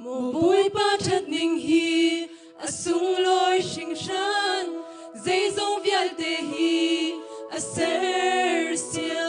một buổi ba thật ninh hi sung lối sinh sản dây dòng vial te hi ser sia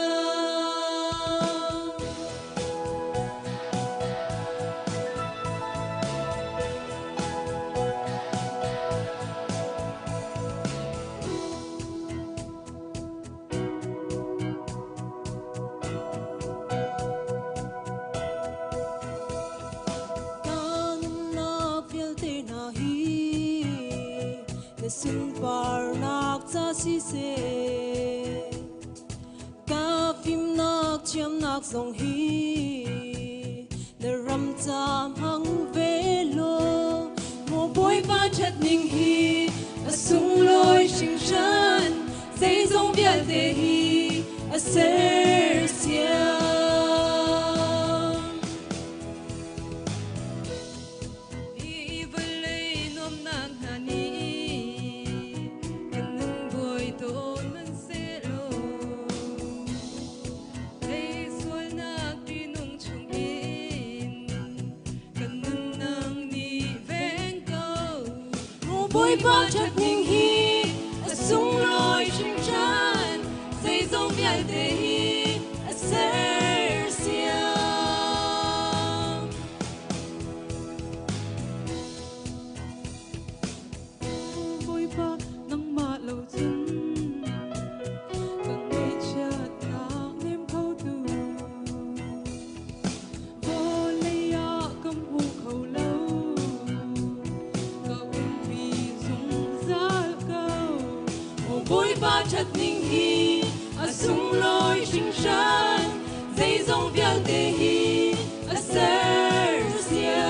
Sin par nak cha si se ka phim nak chiam nak song hi le ram cham hang ve lo một buổi ba thật ninh hi sung lối sinh sản dây dòng vial te hi ser sia buổi ba thật ninh hi sung lối sinh sản dây dòng vial te hi ser sia buổi ba nang ma lo chân càng ngày chợt nak niềm khâu từ vô lấy ya cầm hu khâu lâu buổi ba thật ninh hi sung lối sinh sản dây dòng vial te hi ser sia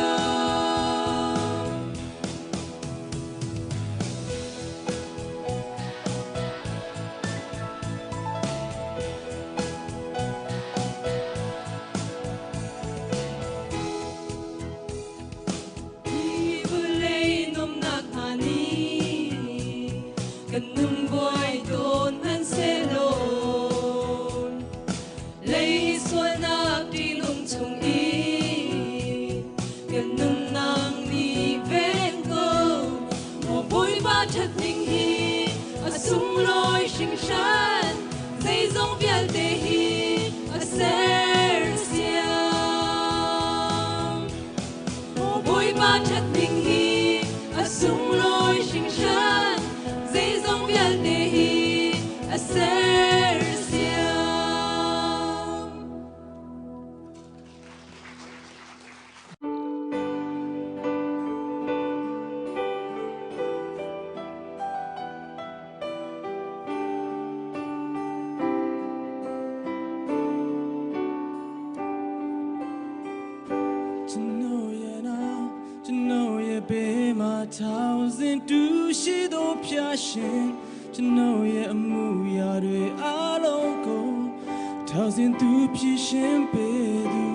đi vừa lấy nôm nạc hà ni cần nâng voi tôn han se lôn lấy xuân nạc đi nung chung y cần nâng nàng đi ven câu một buổi ba thật ninh hi sung lối sinh sản dây dòng vial te hi ser sia một buổi ba thật ninh hi sung lối sinh sản dây dòng vial te hi ser sia thousand tu shi do pya shin chno ye amu ya de along ko thousand tu pi shin pe du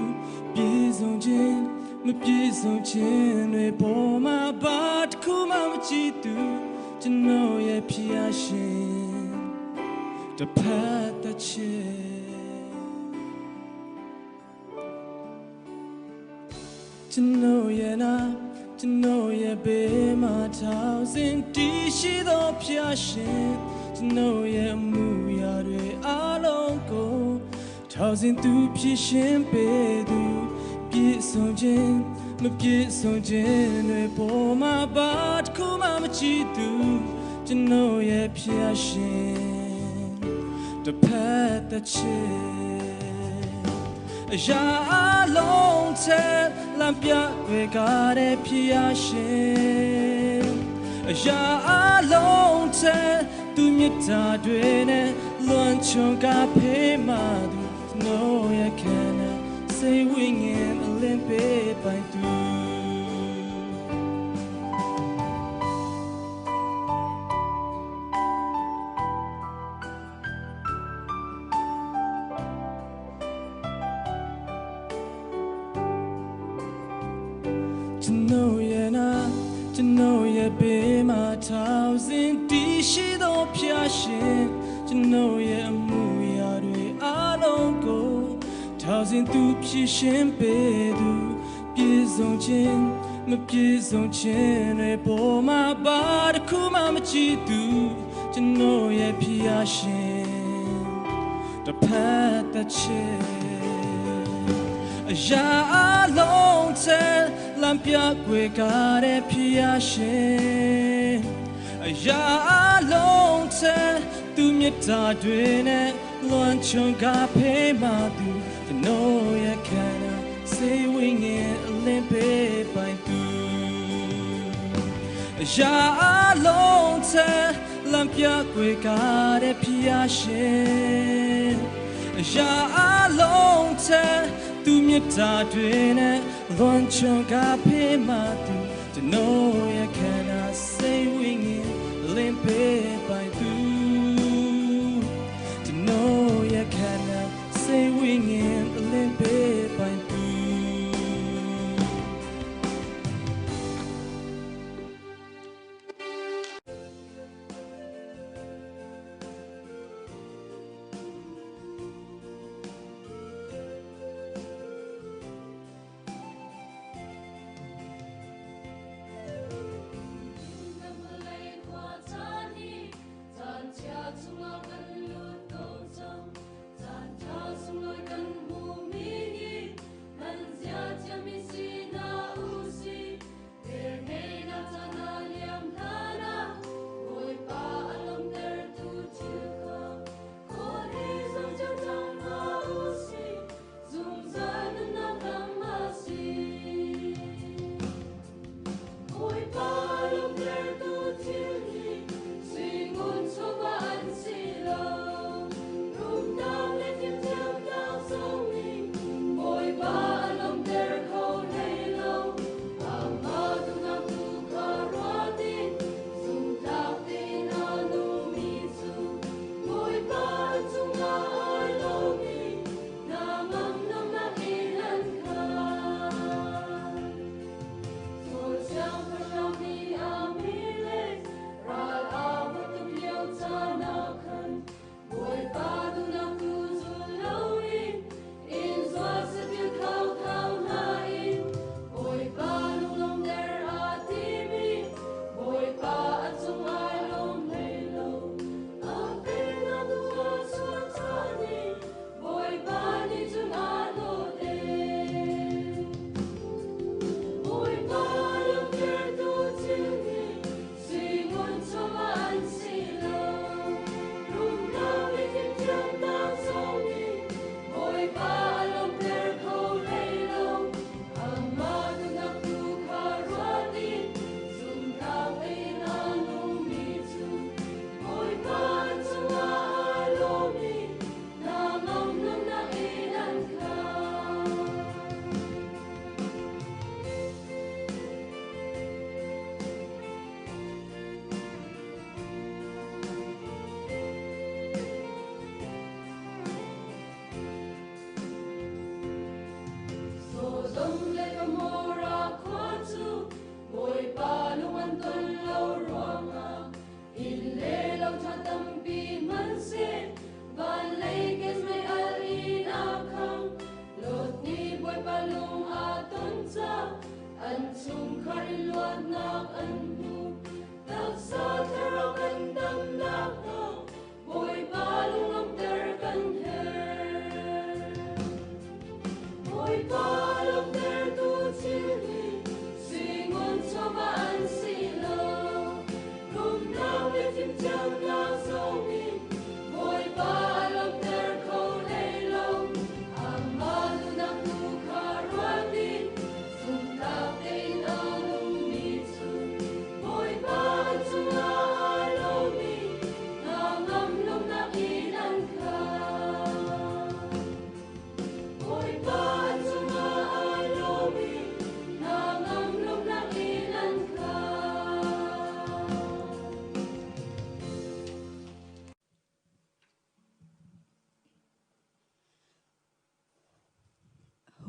pi song chin ma pi song chin ne po ma bat ku ma chi tu chno ye pya shin the path that chno ye na to know ye be my thousand dishi do passion to know ye mu ya de along go thousand tu passion be du pi song jin ma pi song jin ne po ma bat ku ma chi tu to know ye passion the path that ya long te lampia we gare pia shin ya long te tu mita dwe ne luan chung ka phe ma du no ya can say wing in olympic by tu to know ye be my thousand dishi do passion to know ye mu ya de along go thousand tu passion be du pi song chin မပြေဆုံးခြင်းတွေပေါ်မှာဘာတစ်ခုမှမကြည့်သူကျွန်တော်ရဲ့ဖြစ်ရရှင်တစ်ဖက်တစ်ချက်အရာအလုံးထဲလမ်းပြကွယ်ကားတဲ့ဖြစ်ရရှင်အရာအလုံးထဲသူမြတ်တာတွေနဲ့လွန်ချွန်ကားဖေးမှသူကျွန်တော်ရဲ့ခန္ဓာစိတ်ဝိညာဉ်အလင်းပေးပိုင်သူအရာအလုံးထဲလမ်းပြကွယ်ကားတဲ့ဖြစ်ရရှင်အရာအလုံးထဲသူမြတ်တာတွေနဲ့လွန်ချွန်ကားဖေးမှသူကျွန်တော်ရဲ့ခန္ဓာစိတ်ဝိညာဉ်အလင်းပေးပိုင်သူကျွန်တော်ရဲ့ခန္ဓာစိတ်ဝိညာဉ်အလင်းပေးပိုင်သူ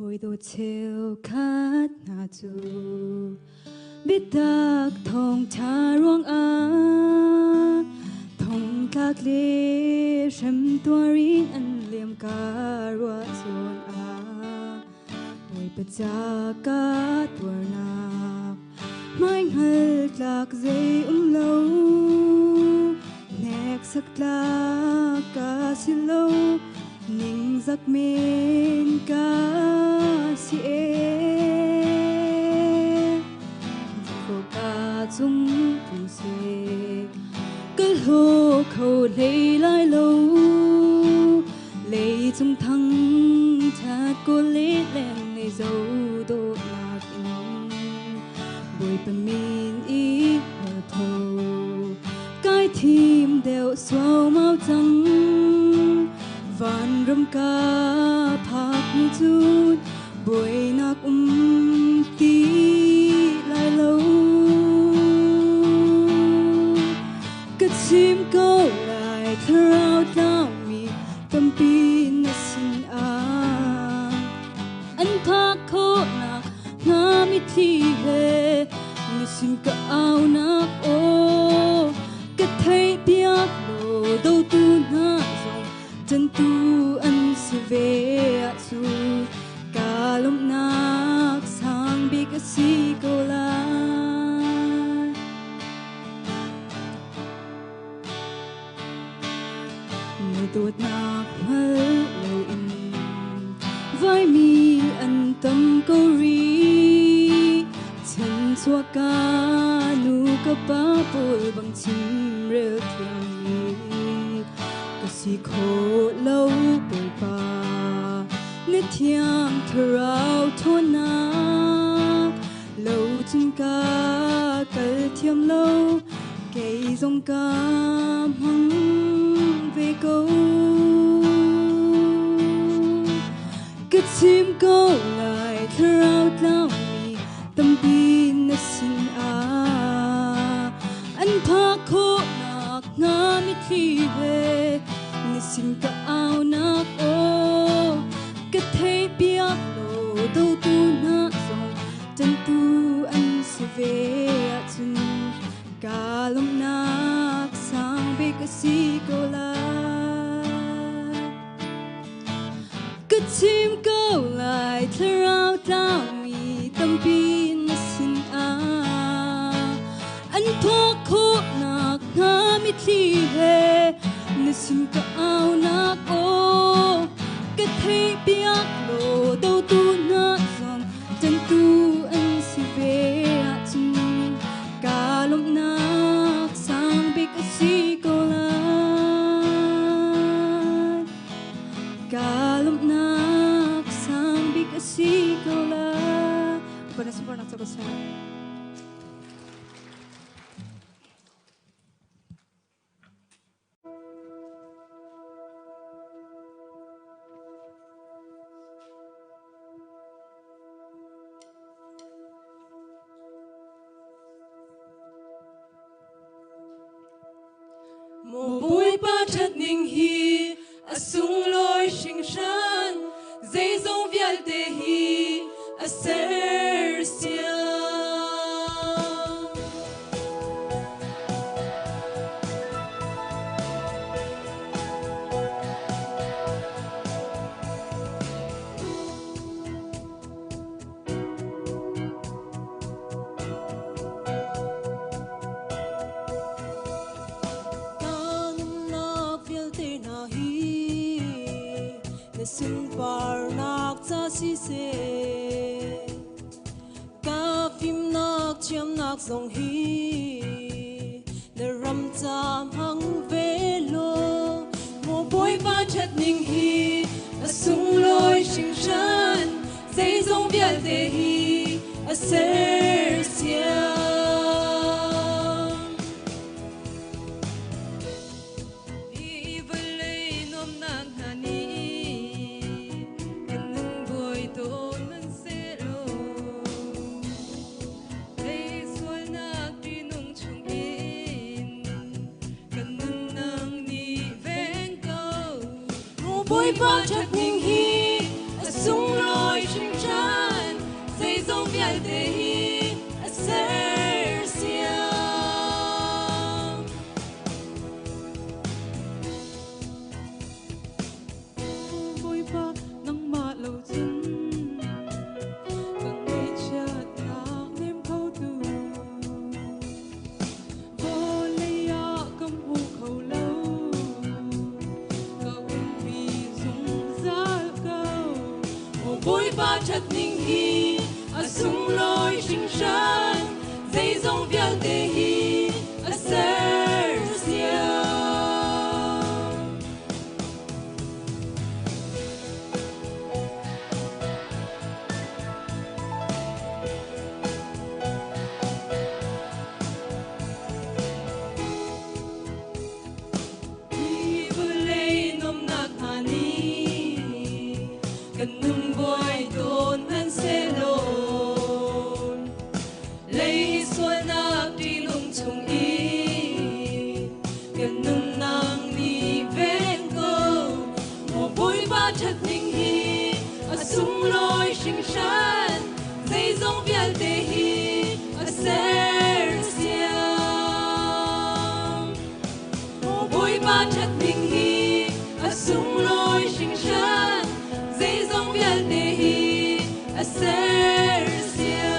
hồi đồ chiều khát ngà chu biết đặc thong cha ruộng thong các lê xem tua rin ăn liềm cá ruộng xuân hồi bát cha cá tua na mai ngල් lạc dây lâu nẹc sắc la ca si lâu ning giấc men ca si cô ca chung tung se cái hồ khâu lấy lại lâu lấy chung thăng cha cô lấy lên ngày dấu đô lạc bồi bầm min ý hờ thô cái thìm đều xóa mau trắng van râm ca phạc mu chút bồi nạc tí lại lâu cái chim câu lại thao thao mi tâm pin na sin anh phạc khô nạc nga mi thi he ni sin ka ao nạc ô cái thấy biếc đồ đâu tu na dòng chân tu anh sẽ về su cả lom nạc sang bi cái si câu la người tuột nạc mơ lâu in vai mi anh tâm câu ri chân xua ca nu ka pa pol bằng chim rêu thiang cái si khô lâu bồi ba nét thiang thao thôn nạc lâu chân ca cල් thiam lâu cây dòng ca hăng về câu cái chim câu lại thao thao mi tâm pin na sin anh phạc khô nạc nga mi thi he ni sin ka ao nạc ô cái thấy biếc đồ đâu tu na dòng chân tu anh sẽ về chân cả lom nạc sang be cái si câu la cái chim câu lại thao thao mi tâm pin na sin anh phạc khô nạc nga mi thi he ni sin ka ao nạc ô cái thấy biếc đồ đâu tu na dòng chân tu anh sẽ về chân cả lom nạc sang be cái si câu la cả lom nạc sang be cái si câu la pada sempurna terus saya. Mô bụi ba chất ninh hi a sung lối sinh sân dây dòng vial te hi a ser sia sin par nak cha si se ka phim nak chiam nak song hi le ram cham hang ve lo Mô bụi ba chất ninh hi a sung lối sinh sân dây dòng vial te hi a ser sia bụi ba chất ninh hi a sung lối sinh sân dây dòng vial te hi a ser sia bụi ba nang ma lâu chân càng ngày chợt lạc đêm câu từ ba thật ninh hi a sung loi sinh shan dây dòng vial te hi a ser siaกันนุ่มบอยโดนมันเซโลเลยส่วนนักที่ลุงชงอีกันนุ่มนางนี่เวงโกโมบุยบาทัดนิ่งฮีอาสุงลอยชิงชันใจจงเวียลเตฮีอาเซร์เซียโมบุยบาทัดนิ่งฮีอาสุงลอยชิงชันa ser sia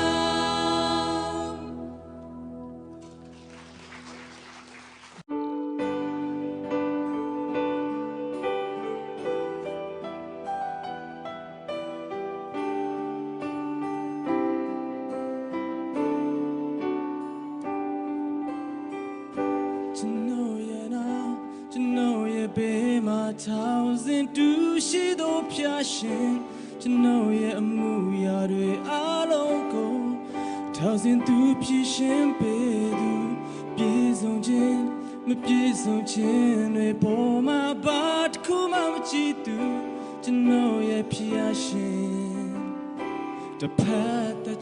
to know ya now to know ya be my thousand do she do passion to know ya amu ya de along ko thousand do passion be do pie song chin ma pie song chin de bo ma ba tku ma ma chi tu to know ya passion the path that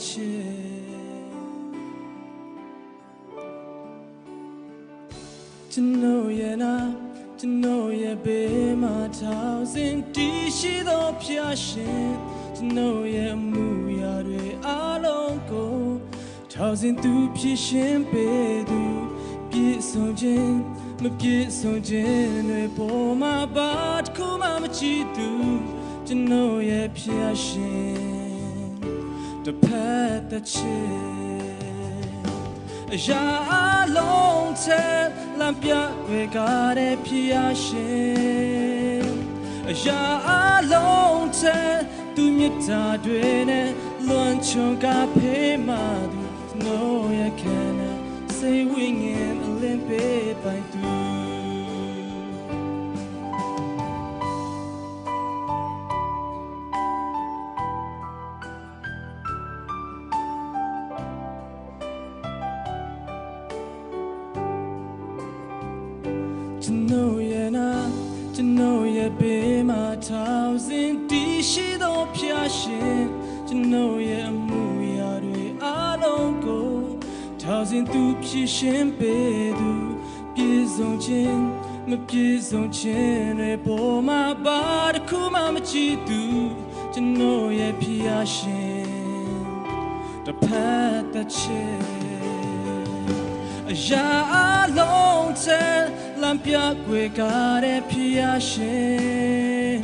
to know ya now to know ya be my thousand she do passion to know ya mu ya de along ko thousand do passion be do pie song chin ma pie song chin de bo ma ba tku ma ma chi tu to know ya passion the path that ya long time lam pia we got a passion ya long time tu mi ta dwe ne luan chong ka phe ma du no ya kana say wing in a limpe by tu to know ya now to know ya be my thousand she do passion to know ya mu ya de along ko thousand do passion be do pie song chin ma pie song chin de bo ma ba tku ma ma chi tu to know ya passion the path that ya long time lam pia kwe ka de passion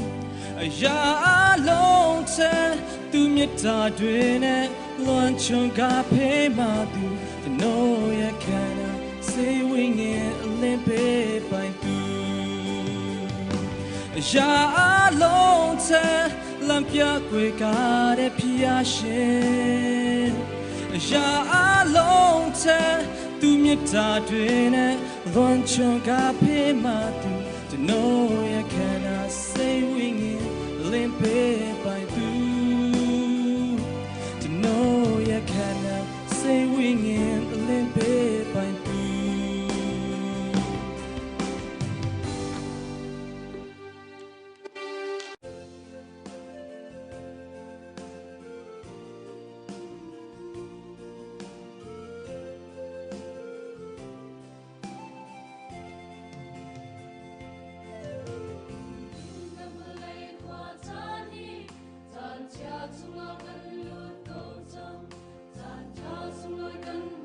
ya long time tu mi ta dwe ne luan chong ka phe ma tu to know ya kana say wing in a limpe by tu ya long time lam pia kwe ka de passion ya long time tu mi ta dwe ne luan chong ka phe ma tu to know ya kana say wing in limpe by tu to know ya kana say wing in limpe by tu Hãy subscribe cho kênh Ghiền Mì Gõ để không bỏ lỡ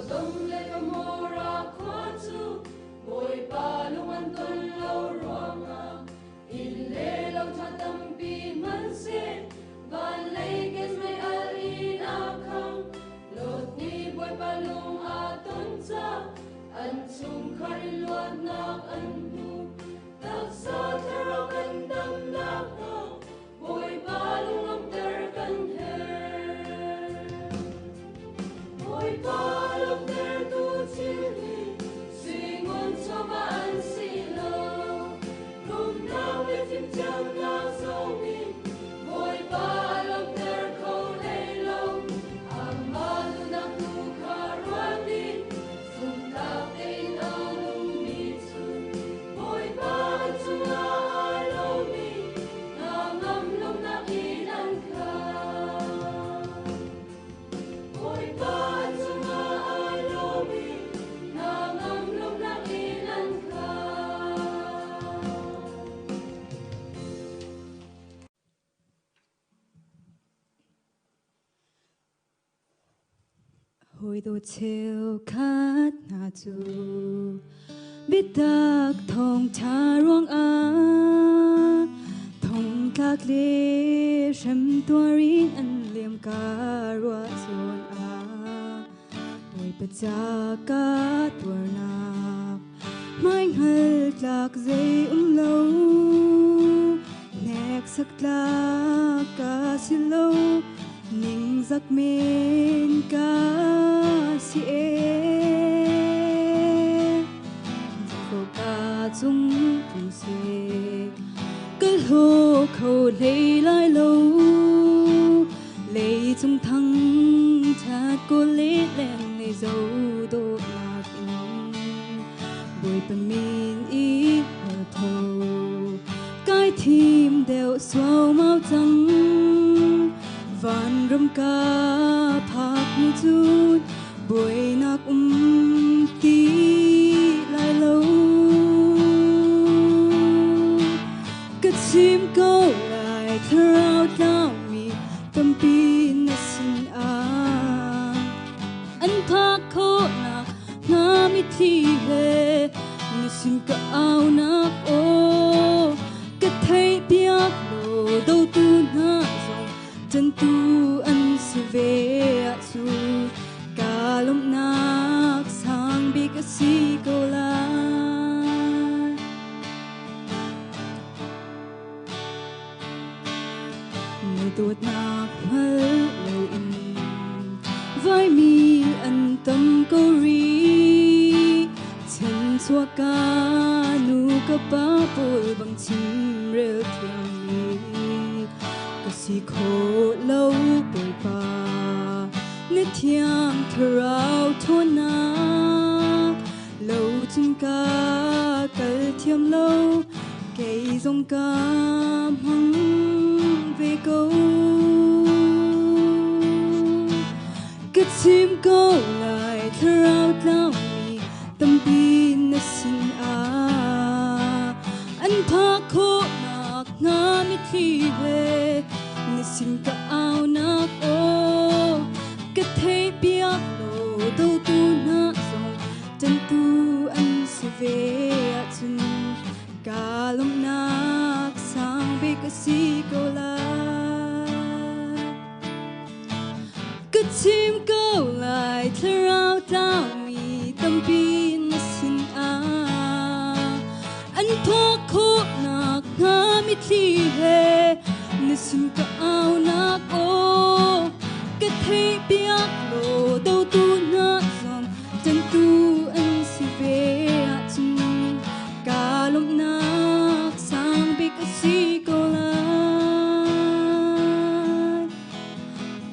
đông lệ cầm mô ra khoa chu bồi ba lung an tuần lâu ruộng in lệ lâu cha tâm pi man se van lệ kết mấy al in a khang lột ni bồi ba lung a tuần cha an chung khari luat nak an nu tak sa thero kan dam nak bồi ba lung am ter kan her bồi ba lung ter tu chili sing on so ba an si lo rum na we tim chang na so mi bồi ba lung ter ko lei lo amma lu na tu karwani sum ta te na lum mi chu bồi ba chu na lo mi na ngam lum na in an kha bồi ba chu na lo mi na ngam lum na in an kha hồi đồ chiều khát na chu biết tak thong cha ruang thong các lê shem tua rin an liam ka rua zon hồi bát cha ka tua na mai hal tlak zay lâu nek sak tlak ka silo ning giấc men ca si giấc ca chung tu se cái lô khâu lấy lại lâu lấy chung thăng chát cô lấy lên lấy dấu đô lạc in bồi bầm min ít hờ thô cái thìm đều xóa mau trắng van rum ka phak mu chun boi nak ti lai lo ka chim ko lai thrau tlau mi tam pi na sin an phak kho na nga mi thi he ni sin ka au na o ka thai piak lo do tu na chân tu an se ve su kalom nak sang bi ka si ko la người tuột nak mal lo in vai mi an tâm ko ri chen chua ka nu ka pa pol bang chim re thiam mi si khổ lâu bồi ba nét thiam thao thôn na lâu chân ca cල් thiam lâu cây dòng ca măng về câu cất chim câu lại thao tao mi tâm pin na sin an phak khổ nak nga mi thi về sin ka au nak o ka thei piak lo do tu na song chân tu an se ve chun kalom nak sang be ka si ko la ka chim ko lai thrau tao mi tam pin na sin an phak kho nak nga mi thi he ni sin ka au nak o ka thei piak lo do tu na song chân tu an si ve chun kalom nak sang bi ka si ko la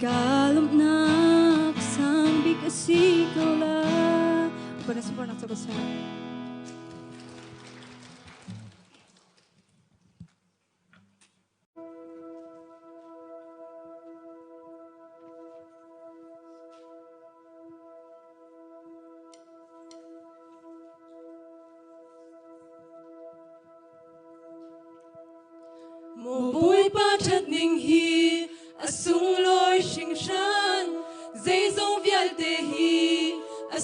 kalom nak sang bi ka si ko la para sa para sa sa Mô bùi ba chất ninh hi a sung lôi sinh shan dây dông vial te hi a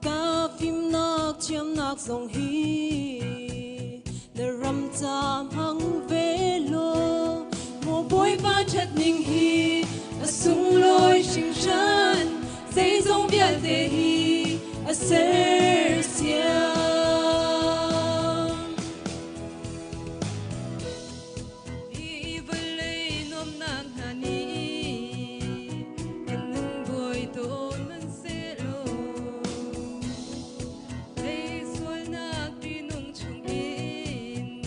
ca phim nạc chiêm nạc dòng hi nè ram cham hăng về lo mồ bôi ba chặt ninh hi sung lôi sinh chân dây dòng việt để hi ser xiang đi về lấy nom nang hani anh nung bôi tôn man se lo lấy xuôi nạc đi nung chung in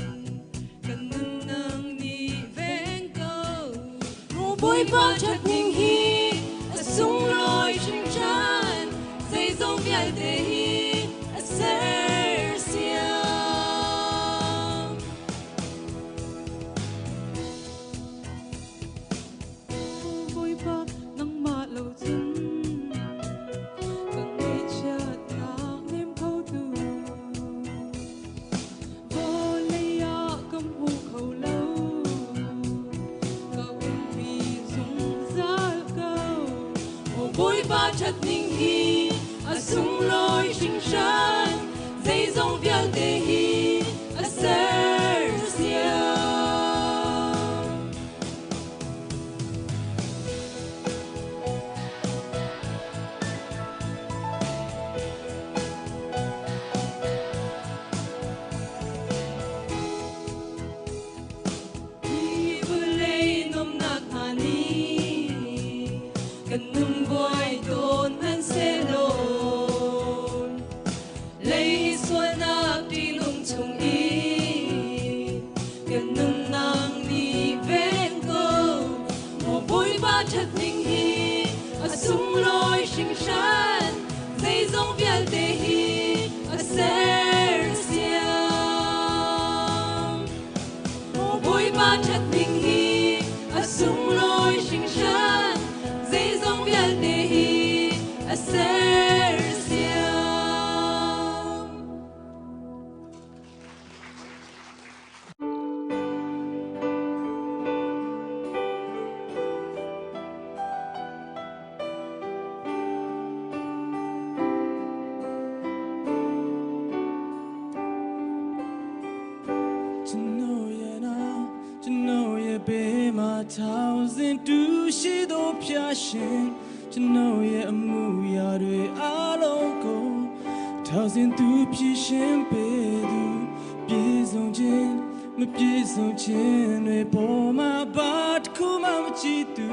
cần nung nang ni ven câu mồ bôi ba chặt ninh hi sung lôi sinh chân dây dòng việt để hi ser xiang bôi ba nang ma lâu chân cần ngày chợt nang nem khâu tu vô lấy ya cầm hu khâu lâu câu vì dùng giá câu bôi ba chặt ninh hi sung lôi sinh chân dây dòng việt để hi ser xiang đi vừa lấy nom nạc hani cần nung bôi tôn man se lôn lấy xuân nạc đi lung chung in cần nung nang ni ven câu mồ bôi ba chặt ninh hi sung lôi sinh chân dây dòng việt để hi ser xiang mồ bôi ba chặt ninh hi sung lôi sinh chân dây dòng việt để hi ser xiang to know ye be my thousand do she do passion to know ye amu ya de along thousand do passion be do be song jin me be song jin we bo ma bat ku ma chi tu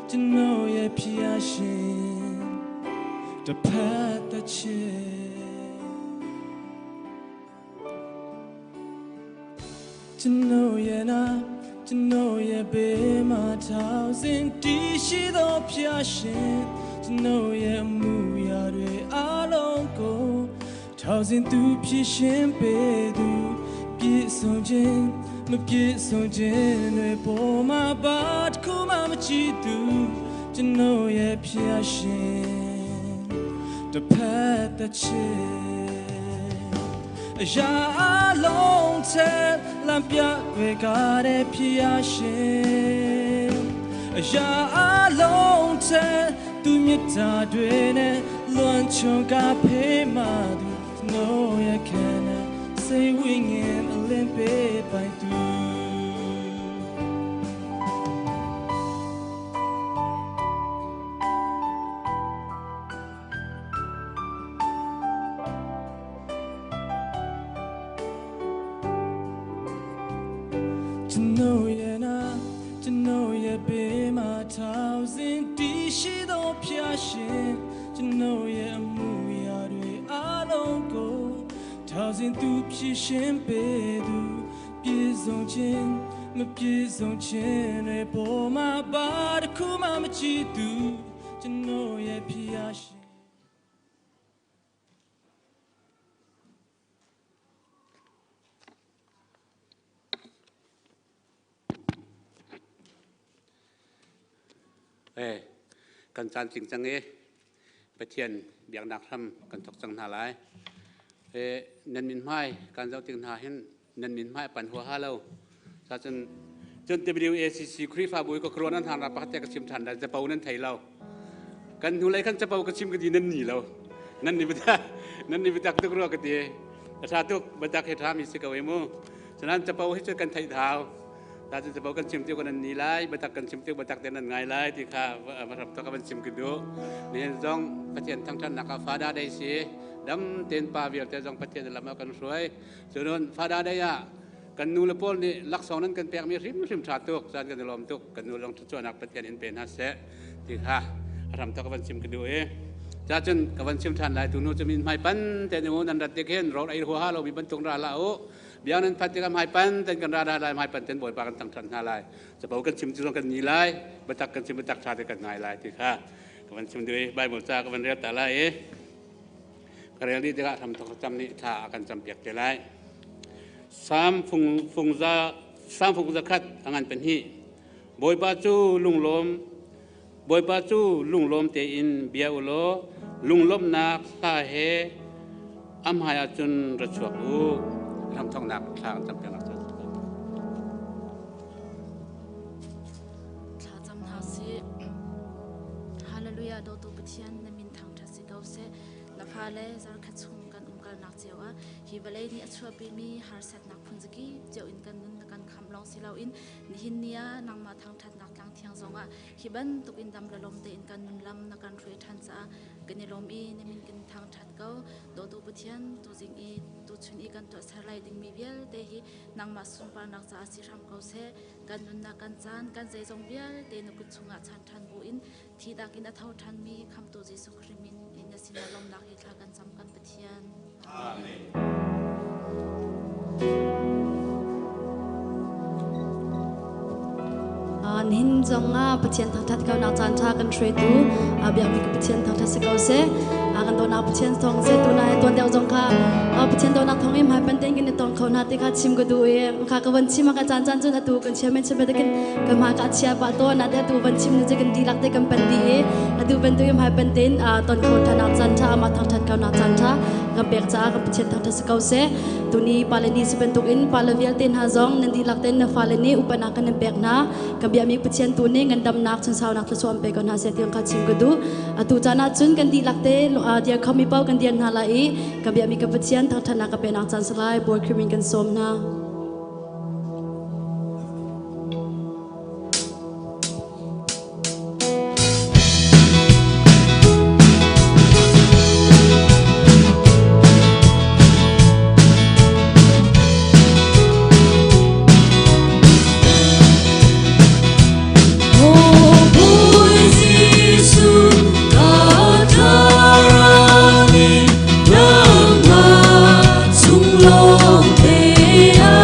to know ye passion the path that she to know ye na, to know ye be my thousand dishi do passion, to know ye mu ya de along go, thousand do passion be do, be so jin, me be so jin, we bo my bat ku ma chi do, to know ye passion, the path that she. Ya long te lampia regare passion Ya long te tu mita dwene luan chonga pe madu no ya kana say wingin a limpe by tu To know ye na, to know ye be my thousand dishi do passion. To know ye mu ya de along go, thousand do passion be do, be song jin, me be song jin, we bo ma ba ku ma chi do. To know ye passion. Kan chan ching chang e pathian biang dak tham kan thok chang na lai nan min mai kan zau ting na hin nan min mai pan ho ha lo sa chen WACC khri fa bui ko kronan han ra pa te ka sim than da ja pau nan thai lo กันหูไรขันจะเป่ากระชิมกันดีนั่นนี่เรานั่นนี่บัตรตุกรัวกันดีชาตุกบัตรเหตุมีสิกเอาไว้มู่ฉะนั้นจะเป่าให้ช่วยกันไถ่เท้าถ้าจะเป่ากันชิมเที่ยวกันนี่ไรบัตรกันชิมเที่ยวบัตรเดินนั่นไงไรที่ข้ามาทำตัวกันชิมกันดูนี่จ้องประเทศทั้งท่านนักฟ้าได้สิดำเต็นป่าเบียร์แต่จ้องประเทศละมากันสวยส่วนฟ้าได้ยะกันนูละพอลนี่ลักษณะนั้นกันแปลงมีริมชาตุกจานกันลมตุกกันนูลองช่วยนักประเทศอินเป็นฮัสเซที่ข้าทำตัวกันชิมกันดูจ้าจนกันชิมทันหลายตัวนู้จะมีไม้ปั้นแต่ในวันนั้นรัดเด็กเห็นเราไอ้หัวเรามีบรรทุกราลาโอเบียงนั้นพัดกันไม้ปั้นแต่กันราลายไม้ปั้นเต็นบ่อยปากันตั้งทันหาลายจะบอกกันชิมจุดกันนี่ลายบัตักกันชิมบัตักชาติกันไงลายที่ข้ากันชิมด้วยใบหมดจ้ากันเรียบแต่ละกระเรียนที่จะทำตัวจำนี้ถ้ากันจำเปียกแต่ละสามฟุงจะคัดทางานเป็นฮีบอยปาจูลุงลมบอยปาจูลุงลมเตอินเบียอุโลลุงลมนักสาเหอัมหายจุนรัชวกูทำท่องนักทางจำเป็นหลักฐานถ้าจำหาสิฮาเลลูยาโดตุปเทียนในมินทางทัศน์เกาเสนับพาเลจาร์คัดชงกันกันนักเจ้าฮิบาเลนี่อัชวปีมีฮาร์เซตนักพุนสกีเจ้าอินกันนุนกันคำลองสิเราอินนิฮินเนียนางมาทางทัศน์นักลังเทียงซองฮิบันตุกินดำระลมเตอินกันนุนลำนักการช่วยทันจ้ากันในลมอีในมินกันทางทัศน์เกาโดตุปเทียนตุจิงอีตุชุนอีกันตัวสลายดิ่งมีเบียลเตหินางมาสุนปานักจ้าสิรำเกาเสกันนุนนักกันจานกันใจจงเบียลเตนุกุชุงอาชันทันบุอินที่ดักินอัฐาทันมีคำตุจิสุคริมินอินสินาลมนักฮิทากันจำกันปเทียนอาเมนนินจงอาปเทียนทางทัดเกานาจันทากันช่วยดูอาเบียมีกับปเทียนทางทัดสเกาเสอากันตัวนาปเทียนทองเสตัวนายตัวเดียวจงค่ะอาปเทียนตัวนักทองเอ็มหายเป็นเต็งกันในตอนเขานาติกาชิมก็ดูค่ะกับวันชิมกันจันจุนดูกันเชื่อมันเชื่อเป็นกันกับมากัดเชียบะตัวนาเดียดูวันชิมนี่จะกันดีลักเด็กกันเป็นดีดูเป็นตัวเอ็มหายเป็นเต็งตอนเขาทานาจันทามาทางทัดเกานาจันทากับเบียกจ้ากับปเทียนทางทัดสเกาเสตัวนี้ปาเลนีสิเป็นตัวอินปาเลเวียลเต็นฮาซองนันดีลักเต็นนาฟาเลนีอุปนักกันเบียกนากับเบียมีปเทียนตัวนี้กันดำนักจนสาวนักจะสวมไปก่อนหาเสียเตียงกัดชิมก็ดูตูจานาจุนกันดีลักเตเดียเขามีเป้ากันเดียนฮาลายกับเบียมีกับเชียนทางธนากับเป็นนักจันสลายบวชคริมินกันสมนะLong day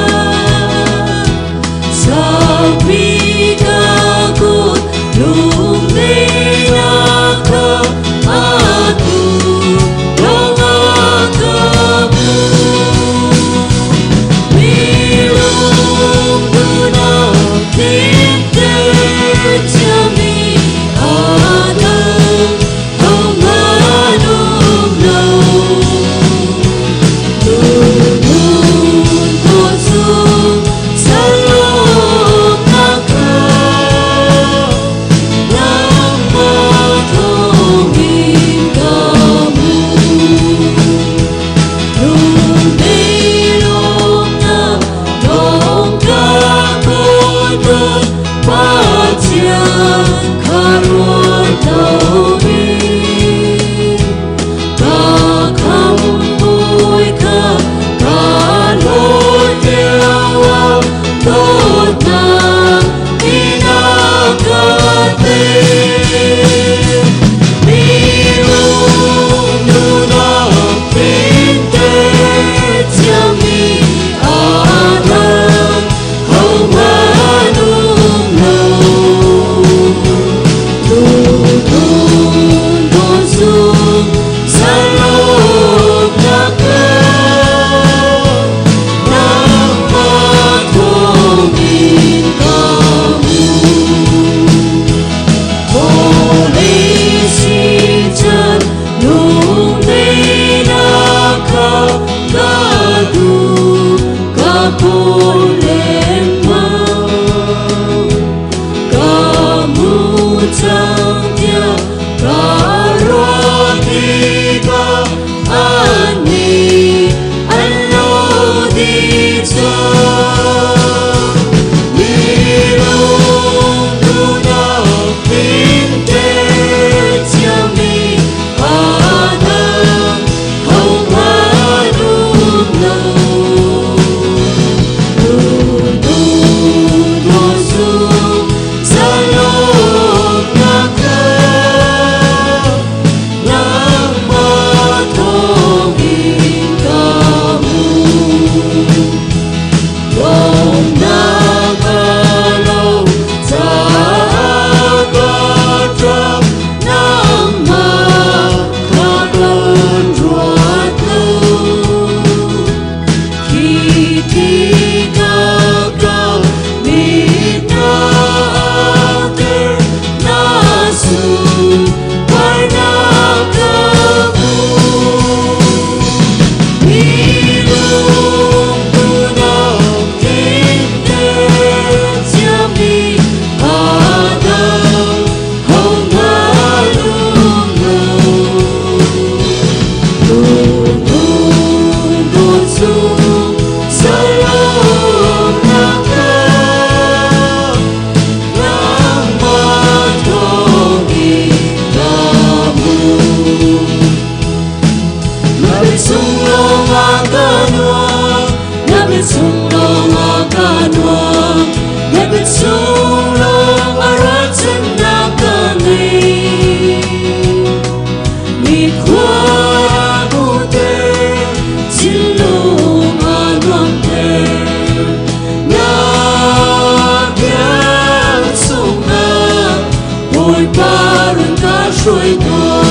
trôi qua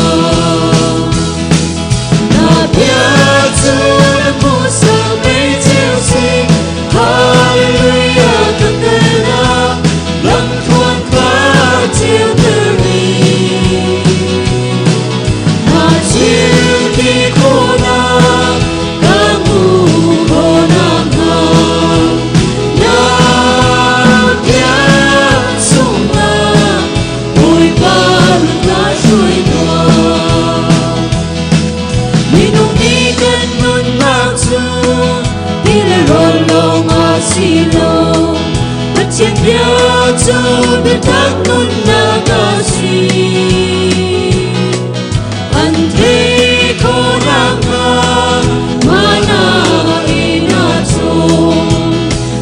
na biết chúa mùa sa mấy chiều xinh hallelujah các cây lá lâm thuần qua chiều từ đi mà chiều đi khô na các mù khô na na biết sung na mùi ba luôn lá trôi qua mình không đi gần luôn mang chung đi lên rồi lòng à xì lô bất chiến nhớ chung biết thắc luôn na ca xì anh thấy khô nắng mà na ina chung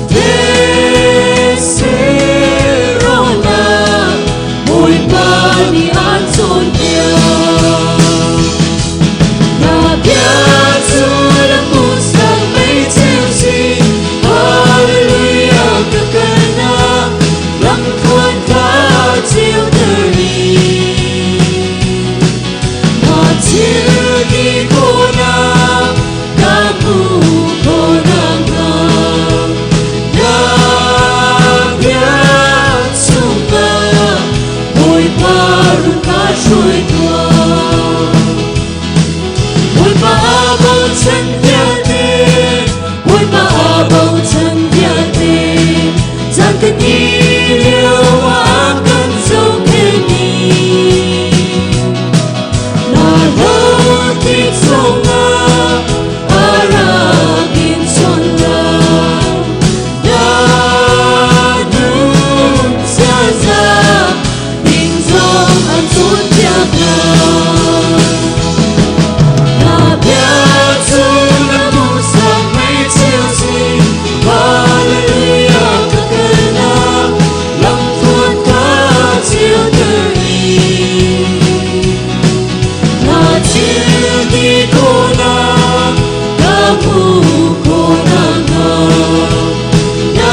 thế sẽ rồi na mùi ba đi ăn chôn kia na biết chúa đã mùa sang mấy chiều xinh hallelujah các cây na lâm thuần qua chiều từ đi mà chiều đi khô na các mù khô na na biết sung na mùi ba luôn cá trôi qua mùi ba bầu chân bia tê mùi ba bầu chân bia tê chẳng cần đi liều hoa cần dấu kê ni na lô thích sông na ara bin son na na nung xa xa bình dòng ăn xuống tiạc na biết chúa đã mùa sang mấy chiều xinh hallelujah các cây lá lâm thuần qua chiều từ đi na chiều đi khô na các mù khô na na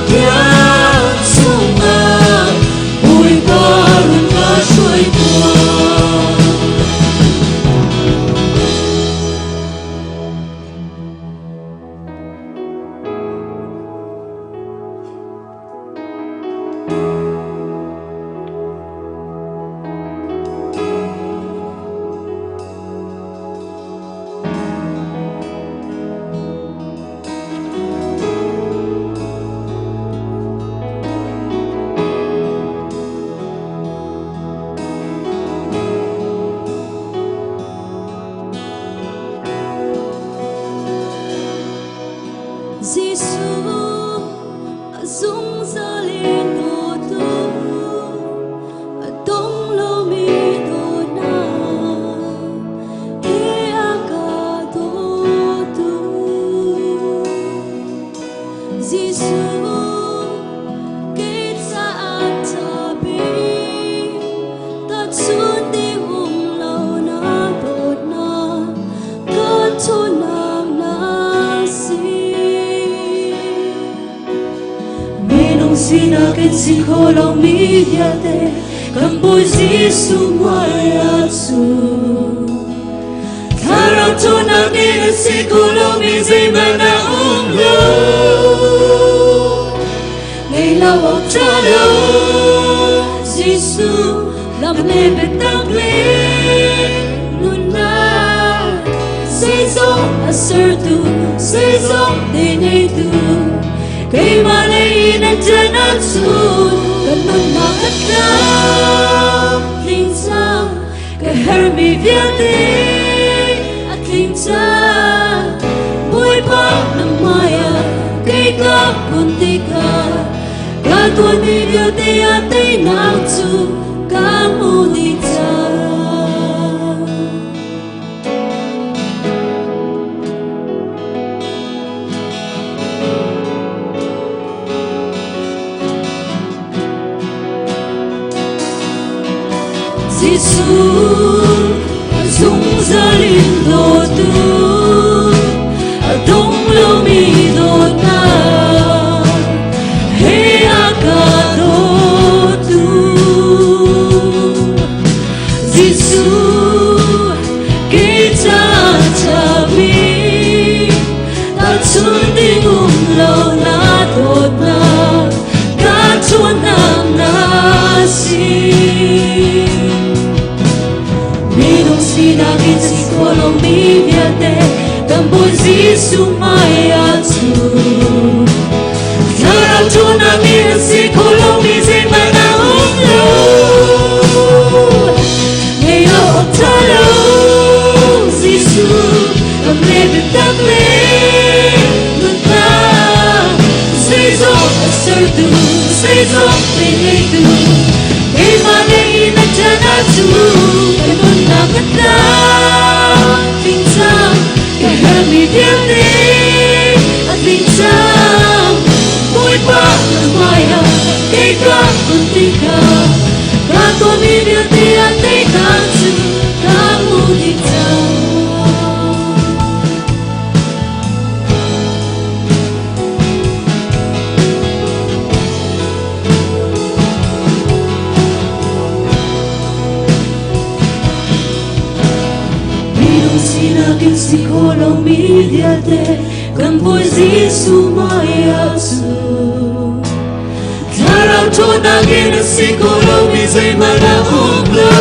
biết sung na mùi ba luôn cá trôi qua Giêsu dung ra lên hồ tu đông lâu mi đồ na ia ca đồ tu Giêsu kết ra ta bi ta chuan đi hùng lâu na đồ na ca tu nam na si sina ken si kholo mi viate kan boy Giêsu mai atsu thara tona ne si kholo mi zai mana lo ngày lao vào cha lo Giêsu làm lê bê tắc lê luna xây dòng asser tu xây dòng để nay tu kay malay na dyan at soon ganun na at na linsang kay hermi viate at linsang buhay pa ng maya kay kapunti ka katuan mi viate at ay naksu kamunita Giêsu dung ra lên đồ tu đông lâu mi đồ na he a ca đồ tu sinagin si kolong midyate Kamboy Zisu mayatsu Tarap tunangin si kolong mizay manahong lo Ngayon talo Zisu Ang lebet takle Mata Sezong asertu Sezong pinaytu Imane inajanatu Ibon na kata Tinsang Kahami diate At tinsang Buhay pa ng maya Kay ka kuntika Kako bibiate at ay kansu Kamu ditang Sinagin si kolong midyate Kamboy Zisu mayatsu Taraw tunangin si kolong mizay manahong lo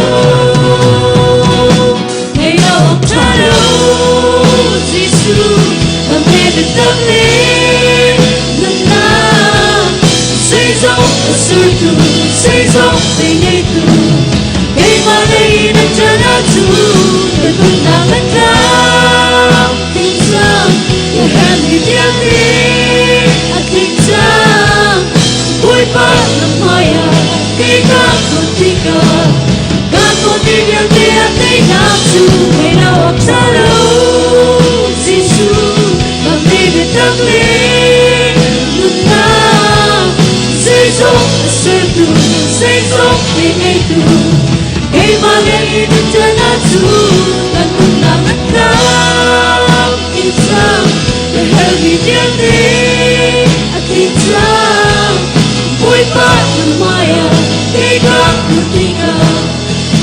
Ngayon taraw Zisu Ang lebet takle Nana Sezong asertu Sezong pinaytu Kay malay na janatu Ibon na kata Tinsang Kahami diate At tinsang Buhay pa ng maya Kay kakuntika Kako dibiate at ay naksu May nawag talo Zisu Ang libit takle Luna Sezong asertu Sezong pinaytu Kay malay na janatu Ibon na kata Tinsang Kahami diate At tinsang Buhay pa ng maya Kay kakuntika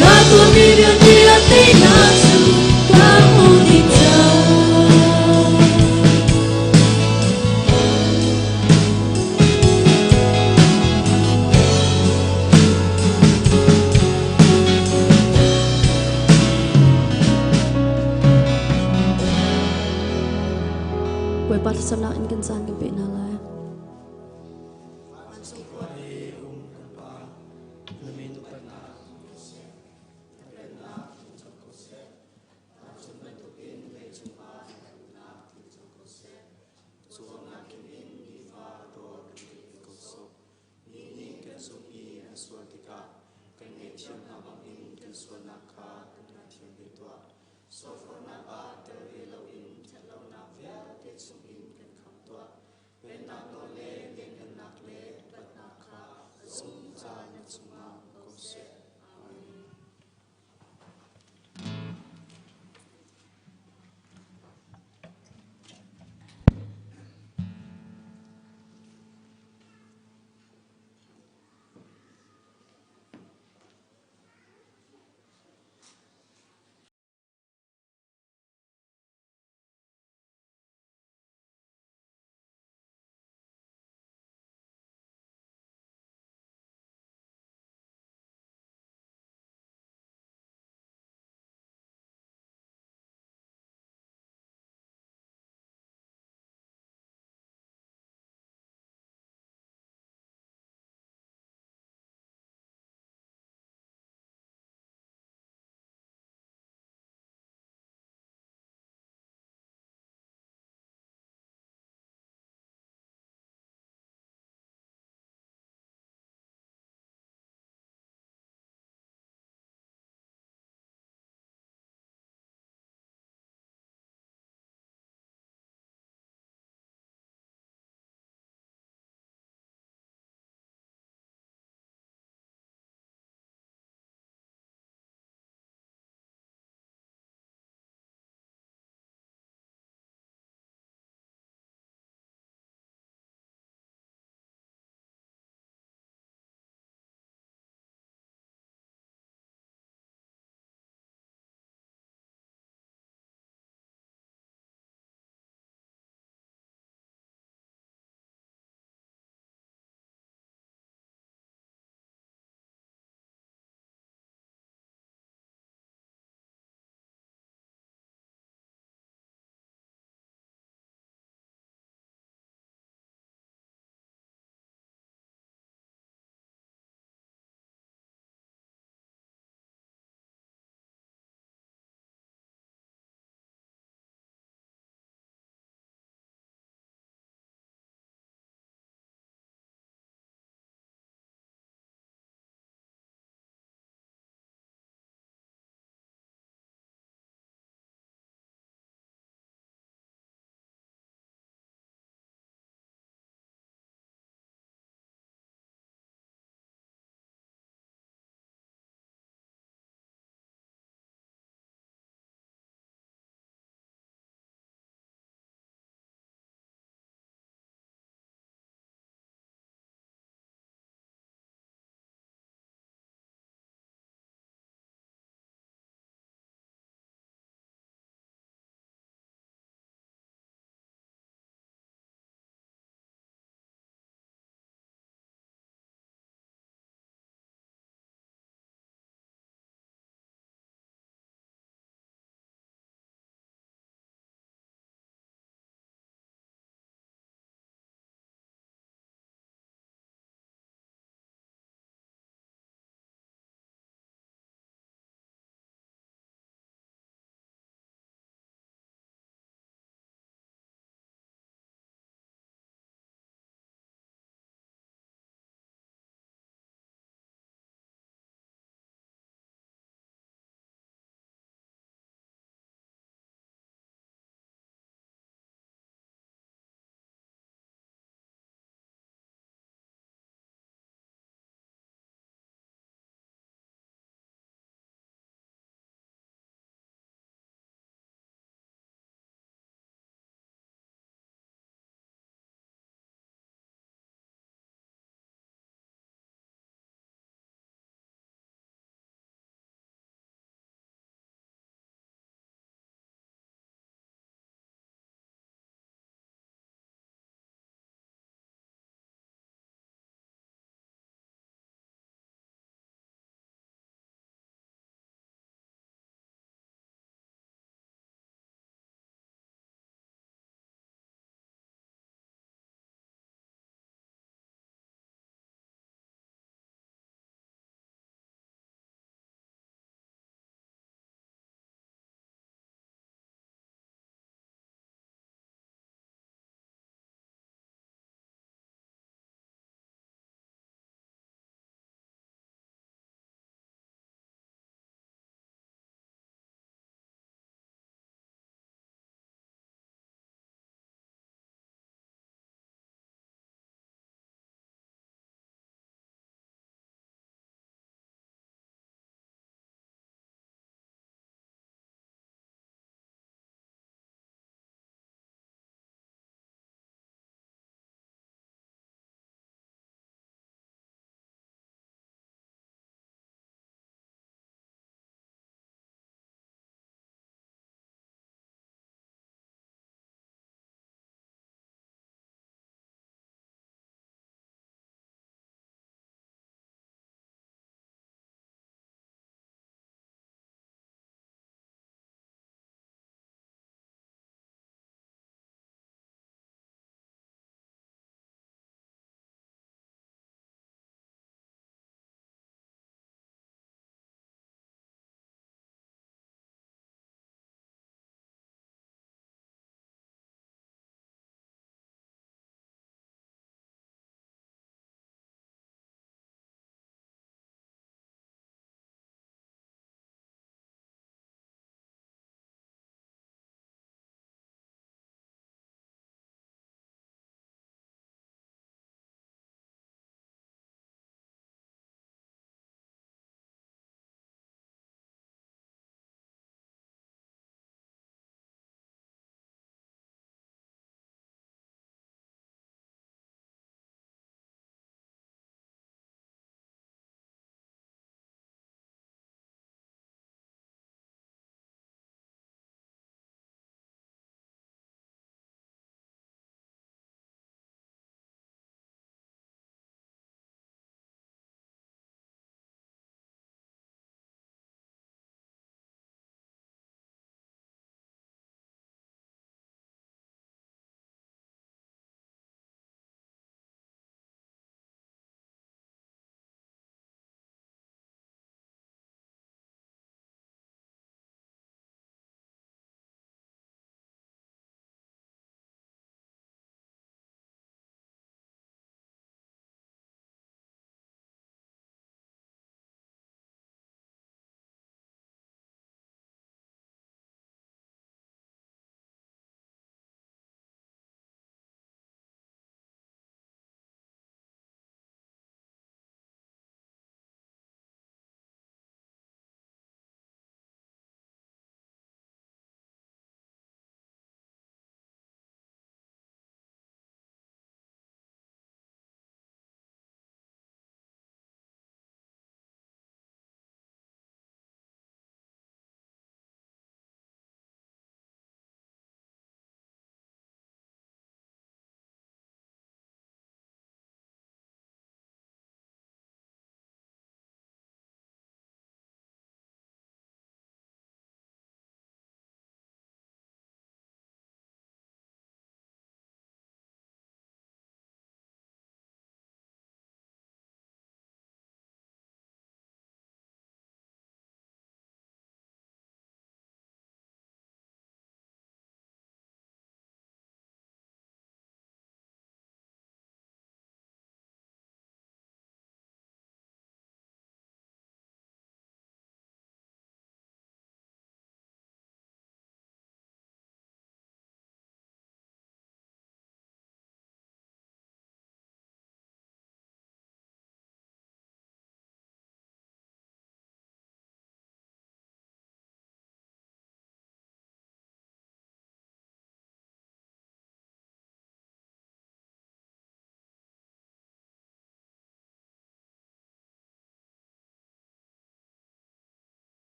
Kako dibiate at ay naksu Kamu ditang Buổi bắt sân nặng gần gian cái bên nào lại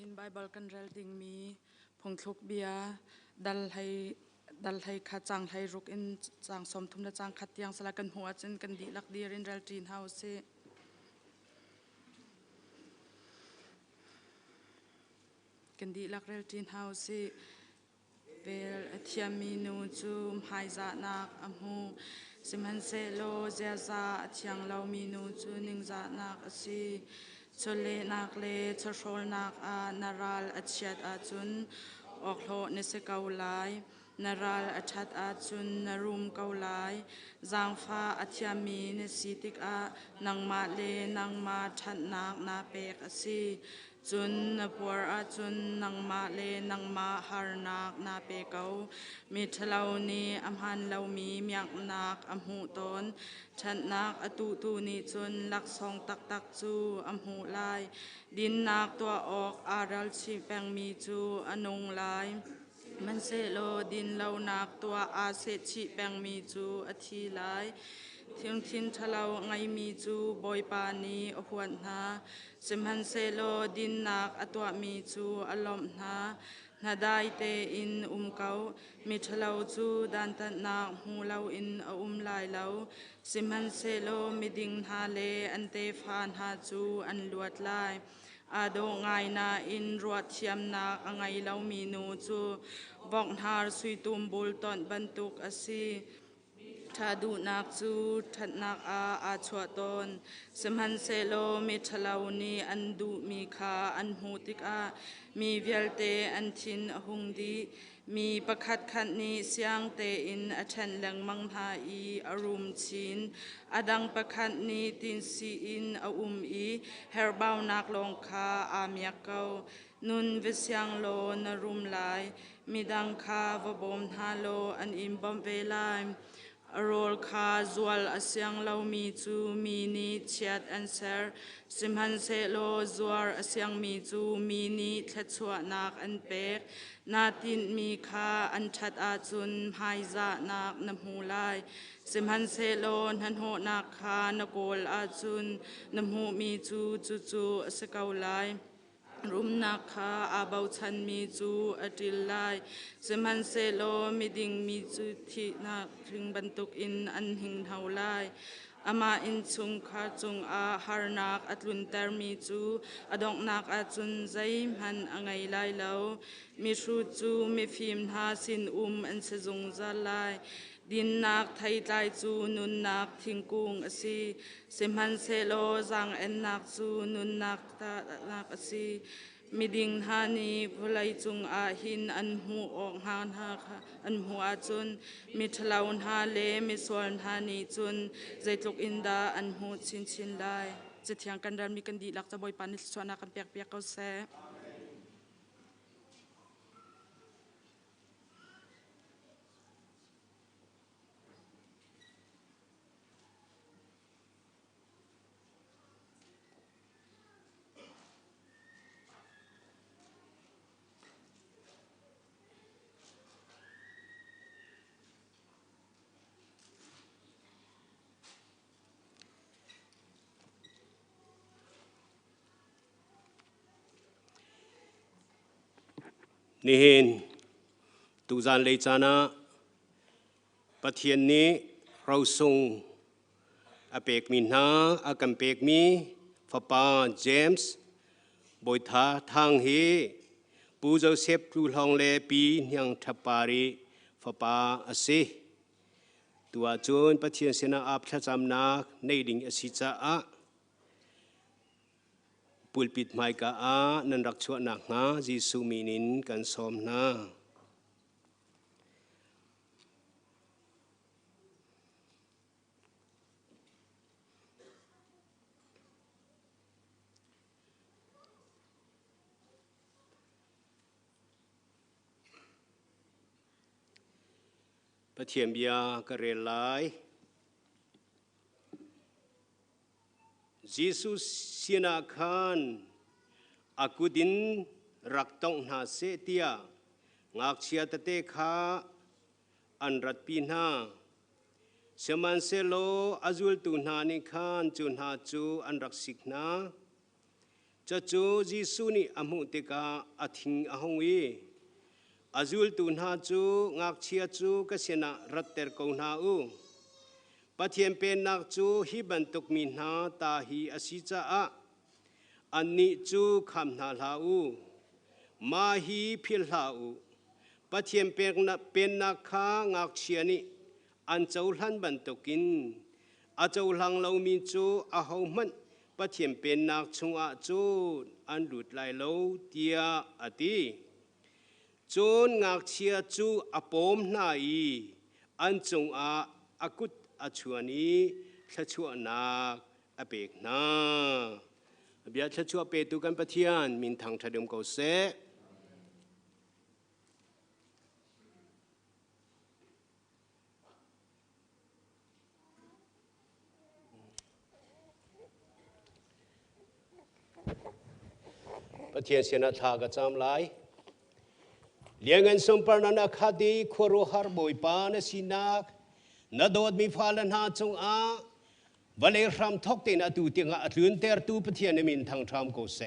หินไบเบิลกันเรลดิงมีพงทุกเบียดัลให้ขัดจางให้รุกอินจางสมทุมและจางขัดยังสละกันหัวจนกันดีลักดีรินเรลจีนเฮาสิกันดีลักเรลจีนเฮาสิเวลเทียมีนูจูมหายจานักอมูสิมันเซโลเจซาเทียงเรามีนูจูนิงจานักสิชลเลนักเลชโรลนักนารัลอเชียดอาจุนออกโลนิสเกาไลนารัลอชัดอาจุนนารุมเกาไลจางฟ้าอธิยามีนสิติกานางมาเลนางมาชัดนักนาเปกสิจุนนาปัวอาจุนนางมาเลนางมาฮาร์นักนาเปเกามิทลาวนีอัมฮันลาวมีเมียกนักอัมหูตนชัดนักอตุตูนีจุนลักซองตักจูอัมหูลายดินนักตัวออกอารัลชิแปงมีจูอนงลายมันเซโลดินเหล่านักตัวอาเซชิแปงมีจูอธิลายทิงทินทะเลาไงมีจูบอยปานีอหวนนาสิมันเซโลดินนักอตัวมีจูอลอมนานาได้เตอินเกามีทะเลาจูดันตันนักหูเลาอินลายเลาสิมันเซโลมีดิงนาเลอันเตฟานหาจูอันลวดลายอาโดงายนาอินรวดเทียมนักไงเลามีนูจูบอกฮาร์สุยตุมบุลตอนบรรทุกอสีทาดูนักจูทัดนักอาชวตนสมันเซโลมิทลาวนีอันดูมีคาอันหูติกมีเวลเตอันทินหงดีมีประคัดขันนี้เสียงเตอินอชันแหลงมังหาอีอรุมชินอดังประคัดนี้ตินซีอินอีเฮร์บาวนักลงคาอาเมียเกานุนวิเสียงโลนรุมลายมีดังคาวบมฮาโลอันอิมบอมเวลายโรลคาจวลอเสียงเรามีจูมีนีเชียดอันเซอร์สิมฮันเซโลจวลอเสียงมีจูมีนีเทชวนักอันเปกนาตินมีคาอันชัดอาจุนไฮจานักนำหูลายสิมฮันเซโลนันโหนักคานโกลอาจุนนำหูมีจูสเกาลายรุมนักขาอาบาวชันมีจูอติลไลสมันเซโลมีดิงมีจูที่นักถึงบรรทุกอินอันหิงเฮาไลอามาอินซุงขาจุงอาฮาร์นักอัตลุนเตอร์มีจูอดงนักอาจุนใจมันอังไงไลเลามีชูจูมีฟิมฮาสินอันเซจงจาไลดินนักไทยใจจูนุนนักทิ้งกุ้งอสีสิมันเซโลจังเอ็นนักจูนุนนักตานักอสีมีดิ่งฮานีผู้ไลจุงอาหินอันหูออกหานฮาอันหัวจุนมีทลาวน์ฮาเลมีส่วนฮานีจุนใจตุกอินดาอันหูชินไลจะเถียงกันดันมีกันดีหลักจะบอยปานิสส่วนนักกันเปียกเขาแซ่นี่เห็นตุจานเลจานะปะเทียนนี้เราส่งอเปกมินนาอากัมเปกมีฟาปาเจมส์บอยทาทางเฮปูโจเซฟรูลองเลปียังทับปารีฟาปาอเซตัวจนปะเทียนเสนาอับทัจำนักในดิ่งอสิจ้าปุลปิดไมกานันรักชวนักงาจิสุมินินกันสมนาปะเทียมยากระเรลายยิสุเสียนาคานอากุดินรักต้องนาเสตียงักเชียตเตคาอันรัดปีนาเสมันเซโลอาจุลตุนานิคานจุนหาจูอันรักสิกนา จะจูจิสุนีอมุติกาอธิงอหงวีอาจุลตุนหาจูงักเชียจูกเสนารัตเตอร์กงนาอูปะเทียนเป็นนักจูฮิบันตุกมินหาตาฮีอสิจาอันนี้จูคำนาลาอูมาฮีพิลลาอูปะเทียนเป็นนักข้างักเชียนีอันเจ้าหลันบันตุกินอาเจ้าหลังเรามีจูอาหงมันปะเทียนเป็นนักชงอาจูอันหลุดไหลเราเตียอดีจนงักเชียจูอปมนาอีอันจงอากุตอาชวนีทชัวนักอเปกนาเบียทชัวเปตุกันปะเทียนมินทางทะเดิมเกาเสปะเทียนเสนาทากระจำลายเลี้ยงเงินสมปรนันคดีขวรุหารบอยปานสินักนาโดดมีฟาลันหาจงวันเลรำทอกเตนอตูเตียงอัดลุนเตอร์ตูปะเทียนมินทางทรามโกเส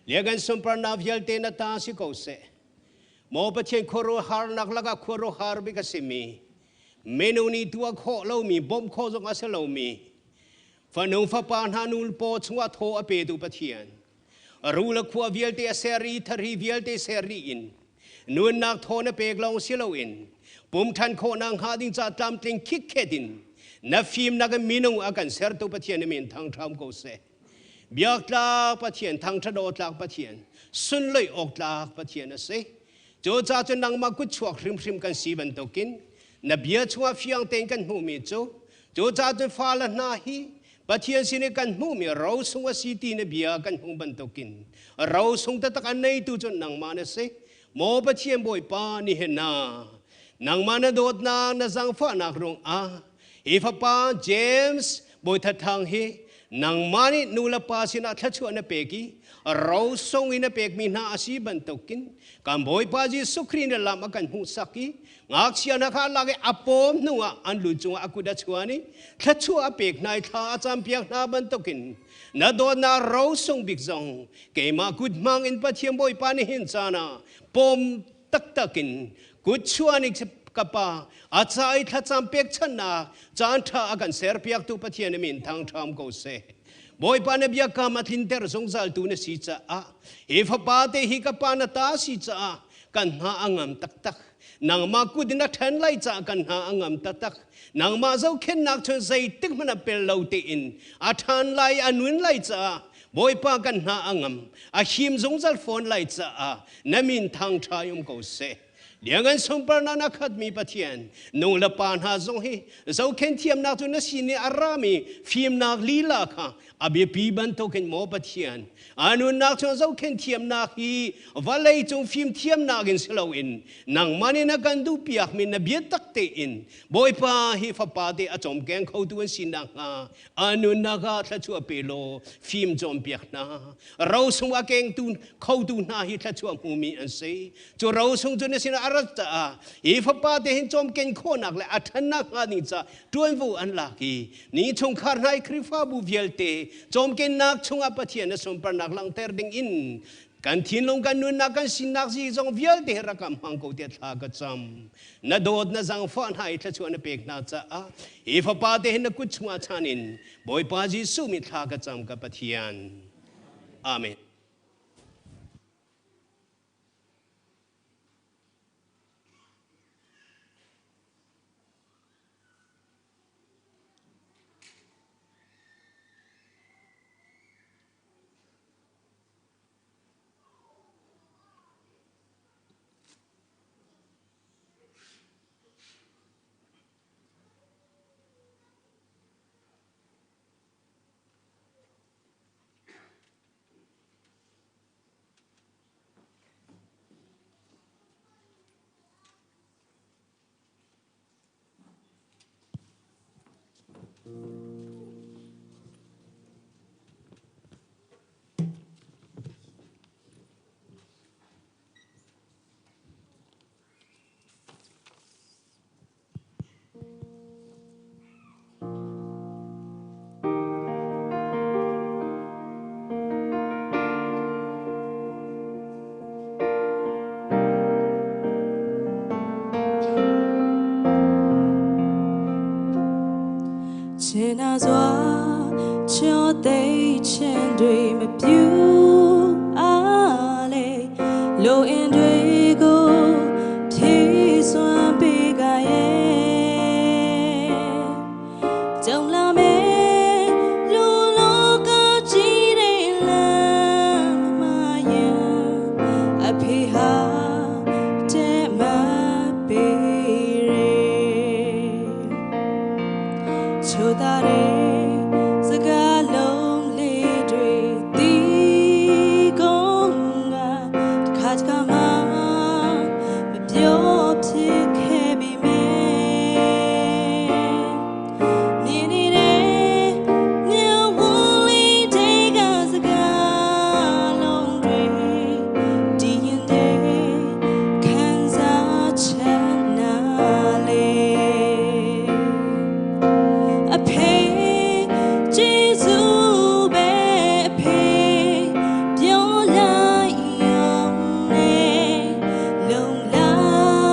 เลี้ยงเงินสมปรนาวิลเตนตาสิโกเสโมปะเทียนขวรุหารนักลักขวรุหารบิกสิมีเมนูนี้ตัวโคเล่ามีบ่มโคจงอาศัยเล่ามีฝนุงฝปานฮานุลโปชงวโทอเปตุปะเทียนรู้ละขววิลเตเสรีทรีวิลเตเสรีอินนวลนักโทนเปกลองเสียเราอินปุ่มทันโคนางหาดินจัดตามติงคิกเคดินนับฟิล์มนักมินงอากันเสร์ตุปะเทียนมินทางทรามโกเสเบียกลากปะเทียนทางทะโดดลากปะเทียนสุนเลยออกลากปะเทียนเสโจจ่าจนนางมากุดชัวคริมคริมกันสีบันตกินนับเบียชัวฟิยังเต็งกันหูมีโจจ่าจนฟ้าละนาฮีปะเทียนสิเนกันหูมีเราสงวสีตีนเบียกันหูบันตกินเราสงตะตะกันในตุจนนางมาเสโมปะเทียนบอยปานี่เห็นนานางมานาโดดนาจังฟ้านักรงอีฟ้าป้าเจมส์บอยทัดทางเฮนางมานี่นูละปาสินาทัชวนเปกีเราส่งอินเปกมีนาอาชีบันตกินการบอยปาจีสุครีนละมากันหูสักกีงักเชียนักลากอปอมนัวอันลุจงอากุดัชวานี่ทัชวเปกนายท่าจำเปียกนาบันตกินนาโดนาเราส่งบิกซองเกมากุดมังอินปะเทียมบอยปานี่หินจานาปมตักตักินกุดชวนิกกับปาอาจารย์ทัดจำเปียกชนะจานท่าอากันเสียเปียกตุปะเทียนมินทางทำกูเสบอยปานเบียกามาทินเตอร์สงสารตูเนสิจ้าอีฟปาเตฮิกับปานตาสิจ้ากันหาอังมตักตักนางมากุดินักแทนไล่จ้ากันหาอังมตักตักนางมาเจ้าเข็นนักชนใจตึกมันเป็นเหล่าเตอินอาทานไล่อนุนไล่จ้าบอยปากันหาอังมอาหิมสงสารฟอนไล่จ้านมินทางทายมกูเสเลี้ยงกันสมปรนันขัดมีปะเทียนนูละปานหาจงเฮเจ้าเข็นเทียมนักตุนสินีอารามีฟิมนักลีลาค่ะอาเบียปีบันโตเข็นโมปะเทียนอานุนักชนเจ้าเข็นเทียมนักฮีวัลเลยจงฟิมเทียมนักอินสลาวินนางมันนักกันดูเปียกมินนเบียตักเตอินบอยปาฮีฟ้าปาเตอจอมแกงเขาตัวสินักอานุนักทัชวเปโลฟิมจอมเปียกนาเราสงว่าแกงตุนเขาตุนาฮีทัชวมูมีอันเซจูเราสงจนสินารัตอีฟปาเตหินจอมเก่งโคนักและอัฐนักนิจาตัวนวูอันลักีนี่ชงคาร์ไนคริฟาบูเวลเตจอมเก่งนักชงอปะเทียนสมปรนักลังเตอร์ดิงอินกันทินลงกันนุนนักกันสินักซีจงเวลเตรักมังโกเตทากจำนาโดดนาจังฟันให้ทัชวนเปกนาจ้าอีฟปาเตหินกุชมาชานินบอยปาจิสุมิทากจำกับปะเทียนอาเมน ရှင်တွေမပြူအားလေလိုအင်တွေကိုဖြည့်စွမ်းပေးကြရဲ့ကြုံလာမယ်လူလောကကြီးတဲ့လမ်းမယံအဖေဟာတဲ့မပေးရချိုးသားတဲ့စကားလုံးလေးတွေတီးကုန်ကတခါတခါမှမပြောဖြစ်ခဲ့ပြီမယ်မြင်နေတဲ့ညဝလေးတွေကစကားလုံးတွေဒီရင်တဲ့ခံစားချက်နာလေအဖေကျေးဇူးပဲအဖေပြောလိုက်ရောနဲ့လုံလော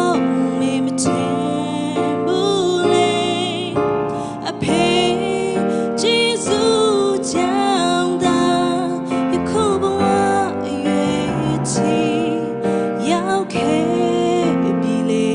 က်မေမထင်ဘူးလေအဖေကျေးဇူးကြောင့်သာယခုဘဝအရွယ်ချီရောက်ခဲ့ပြီလေ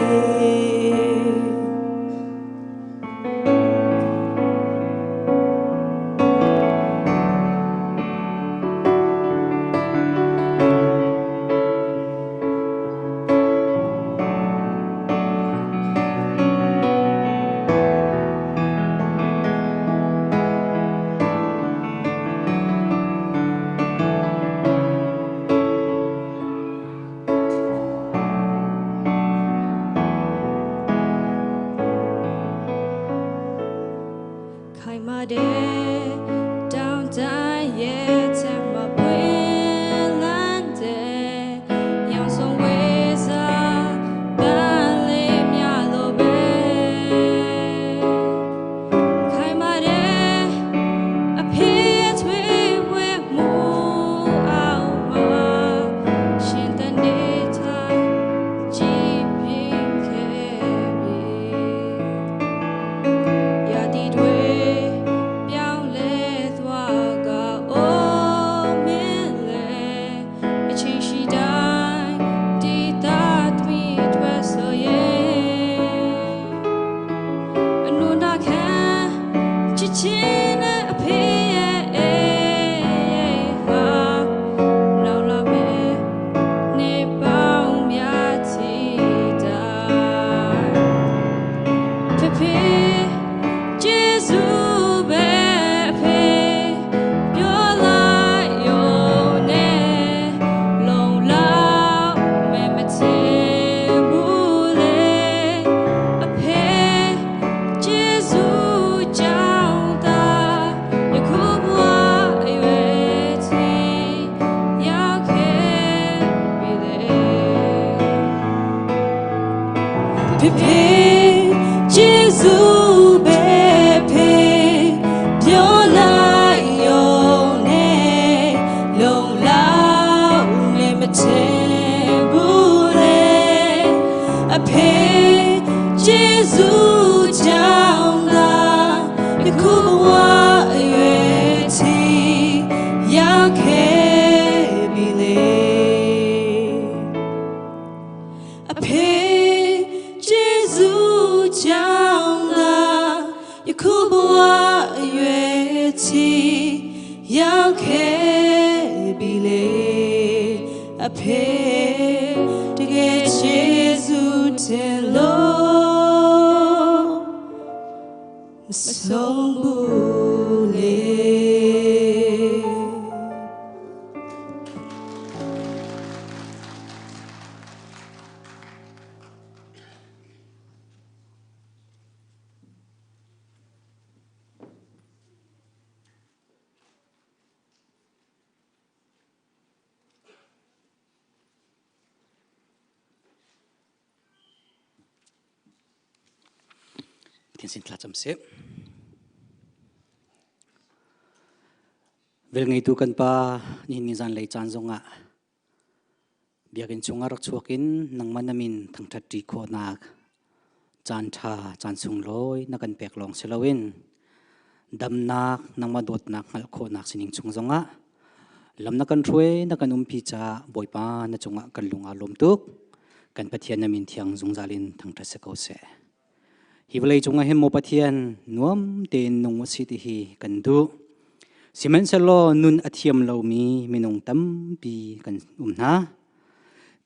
ခိုင်မာတဲ့တောင်တန်းရဲ့ချက်မပွင့်လန်းတဲ့ရောင်စုံဝေးစားပန်းလေးများလို့ပဲခိုင်မာတဲ့အဖေရဲ့ထွေးဝဲမှုအောင်မှာရှင်တနေထားကြည်ပြင်းခဲ့ပြီ ရာသီတွေပြောင်းလဲသွားကအိုးမင်းလေအချင်းရှိတိုင်းဒီသားသမီးတွေဆိုရဲ့အနုနာခံချစ်ချင်းနဲ့အဖေရဲ့ဟာလောလာပဲနေပေါင်းများချီတိုင်းဖေဖေ ကျေးဇူးပဲအဖေပြောလိုက်ရောနဲ့လုံလောက်မယ်မချင်ဘူးလေအဖေကျေးဇူးကြောင့်သာယခုဘဝအရွယ်ချီရောက်ခဲ့ပြီလေဖေဖေကျေးဇူးပဲဖေပြောလိုက်ရောနဲ့လုံလောက်မယ်မထင်ဘူးလေအဖေကျေးဇူးကြောင့်သာယခုဘဝအရွယ်ချီရောက်ခဲ့ပြီလေအဖေကျေးဇူးကြောင့်သာယခုဘဝအရွယ်ချီရောက်ခဲ့ပြီလေအဖေတကယ်ကျေးဇူးတင်လို့မဆုံးဘူးလေ Thiên xin tla chăm xếp. Vel ngay tu kan pa ni zan lei chan zonga. Biakin chunga rak chuakin nang manamin thang that tri kho nak chan tha chan chung loi na kan pek long selawin ดำนักนังมาโดดนักหัลโคนักสินิงชงจงะลำนักกันช่วยนักกันพิจาบ่อยป้านักจงะกันลุงอารมณ์ตุกกันปะเทียนนามินเทียงจงจาลินทั้งทัศกเสฮิวเลยจงะเห็นโมปะเทียนนวมเตนนงวสิติฮีกันดูสิมันเซโลนุนอเทียมเรามีมินงตั้มปีกันนะ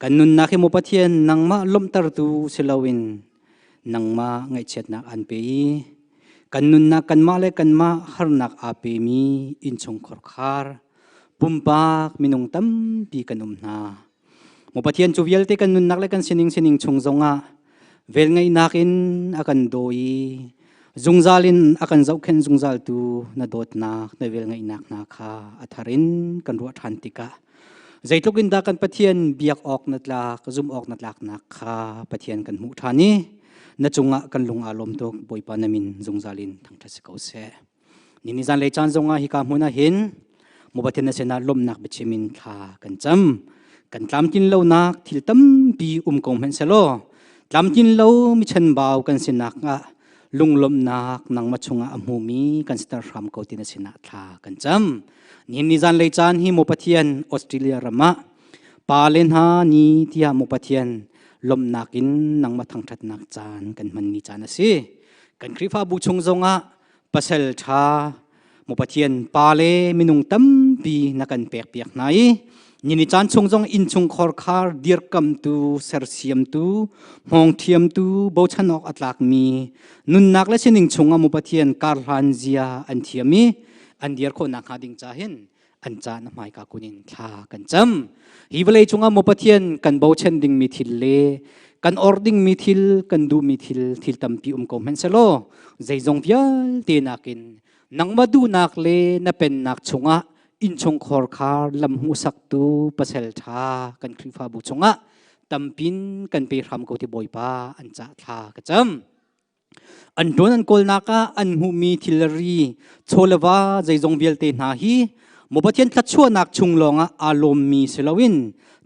กันนุนนักเห็นโมปะเทียนนังมาลมตรดูเซลวินนังมาไงเช็ดนักอันเปย์กันนุนนักกันมาเลยกันมาฮาร์นักอาเปมีอินชงคอร์คาร์ปุ่มปากมินงตั้มปีกันนะโมปะเทียนจูเวลเตกันนุนนักเลยกันสินิงชงจงะเวลไงนักอินอากันโดยจงจาลินอากันเจ้าเข็นจงจาลตูนาโดดนักในเวลไงนักนาคาอัฐรินกันรัวทันติกะใจทุกินดากันปะเทียนเบียกออกนัดลักซุ่มออกนัดลักนักคาปะเทียนกันมุทานีนัดจงะกันลงอารมณ์ตกบอยปานามินจงจาลินทั้งทัศกเสนิจานเลยจานจงะฮิกามุนาเห็นโมปะเทียนเสนาลมนักเบชิมินคากันจำกันตามกินเหล่านักทิลตั้มปีกงเห็นเสโลตามกินเหล่ามิชันบ่าวกันสินักลุงลมนักนังมาชงอามูมีกันสตาร์รามเขาตินสินาทากันจำนิจานเลยจานฮิโมปะเทียนออสเตรเลียรามะปาเลนฮานีที่โมปะเทียนลมนักินนังมาทั้งทัดนักจานกันมันนิจานสิกันคริฟาบูชงจงะปัสเซลชาโมปะเทียนปาเลมินุงตั้มปีนักันเปียกไหนนิจานชงจงอินชงคอร์คาร์ดีร์กัมตูเซอร์เซียมตูมองเทียมตูบูชันออกอัตลักมีนุนนักและเชนิงชงอามุปเทียนคาร์ฮันเซียอันเทียมีอันเดียร์คนนักหาดิ่งจ่าเห็นอันจ่านำไมกากุนินท่ากันจำฮิวเลยชงอามุปเทียนกันบูชันดิ่งมิทิลเลกันออร์ดิ่งมิทิลกันดูมิทิลทิลตัมปีคอมเฮนเซโลใจจงพิลเตนักินนังมาดูนักเลนับเป็นนักชงอาอินชงคอร์คาร์ลำหูสักตูปัสเซลทากันคริฟาบุชงะตัมปินกันไปรำกูที่บอยป้าอันจ่าทากระจำอันโดนอันโกลนักอันหูมีทิลรีโชลวาใจจงเวลเตนาฮีโมบัติยันทัชชัวนักชุงลงอารมณ์มีเซลวิน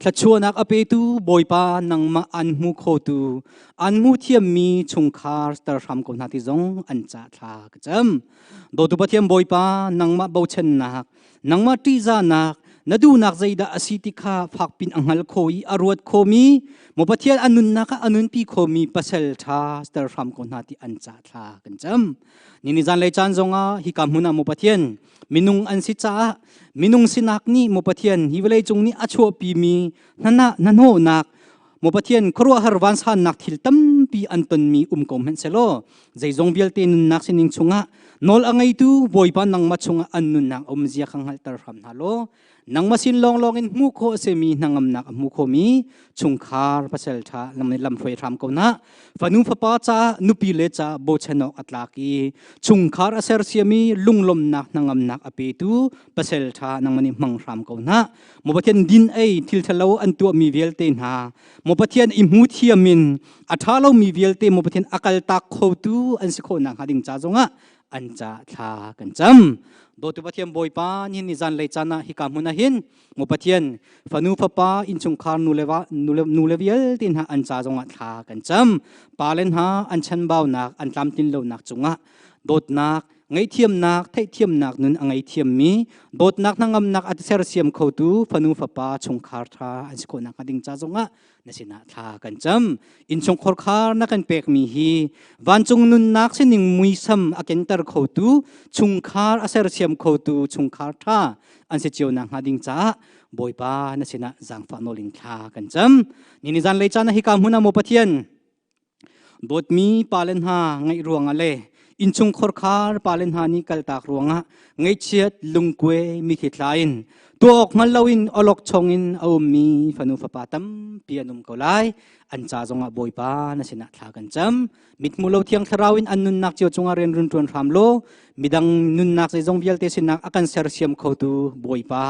ทัชชัวนักอเปตูบอยป้านังมาอันหูโคตูอันหูเทียมมีชุงคาร์สตาร์รำกูนาที่จงอันจ่าทากระจำโดยตุบัติยันบอยป้านังมาบูชนนักนังมาตีจานักนาดูนักใจดาอสิติกาฝักปินอังฮัลโคอีอรวดโคมีโมปะเทียนอนุนนักอนุนปีโคมีปัสเซลทาสตาร์ฟามคนนาติอันจ่าทากันจำนิจานเลยจานจงฮิกามุนาโมปะเทียนมินุงอันสิจ้ามินุงสินักนี่โมปะเทียนฮิเวเลยจงนี่อชัวปีมีนันโหนักโมปะเทียนครัวฮาร์วันสานนักทิลตัมปีอันตันมีคอมเฮนเซโลใจจงเบียลเตนุนักสินิงชงะนอลอังไงตูบอยปานังมาชงะอันนุนักเจียขังฮัลตาร์ฟามฮัลโลนังมาสินลองอินมุโคเซมีนังนักมุโคมีชุงคาร์ปัสเซลชาลำในลำถวยรำกนะฟันุฟปาจานุปีเลจาโบชนอกอัตลักีชุงคาร์เซอร์เซียมีลุงลมนักนังนักอเปตูปัสเซลชานังมันมังรำกนะโมปะเทียนดินเอทิลทะเลวอันตัวมีเวลเตนฮาโมปะเทียนอิมูเทียมินอัฐาเลวมีเวลเตโมปะเทียนอากาลตักโคตูอันสิโคนักหาดิ่งจ้าจงะอันจ่าทากันจำโดยตุปะเทียนบอยป้านินิจันเลยจานะฮิกามุนาหินโมปะเทียนฟันูฟป้าอินชงคาร์นูเลวิลตินหาอันจ่าจงะทากันจำปาเลนหาอันชันบ่าวนักอันตามตินเลวนักจงะโดดนักไงเทียมนักไทยเทียมนักนุนไงเทียมมีโดดนักนังนักอัตเซอร์เซียมเขาตูฟันูฟป้าชงคาร์ทาอันสกุลนักดิ่งจ่าจงะนสินาทากันจำอินชงคอร์คาร์นักกันเปกมีฮีวันจงนุนนักเสนิงมุยซัมอาเกนเตอร์เขาตูชงคาร์อาเซอร์เซียมเขาตูชงคาร์ทาอันเสจียวนักดิ่งจ่าบอยป้านสินาจังฟานอลินทากันจำนิจันเลยจานะฮิกามหุนาโมปะเทียนโดดมีปาเลนหาไงรวงอะไรอินชงคอร์คาร์ปาเลนหานี่กัลตากรวงะไงเชียดลุงกวยมีขิดลายนตัวออกมาลาวินอลอกชงอินเอามีฟันุฟปาตัมเปียนุมกลายอันจ่าจงอาบอยป้านสินาทากันจำมิดมูลเทียงทราวินอันนุนนักเจียวจงอาเรนรุนทวนฟามโลมิดังนุนนักใจจงเบียลเตสินักอากันเซอร์เซียมเขาตูบอยป้า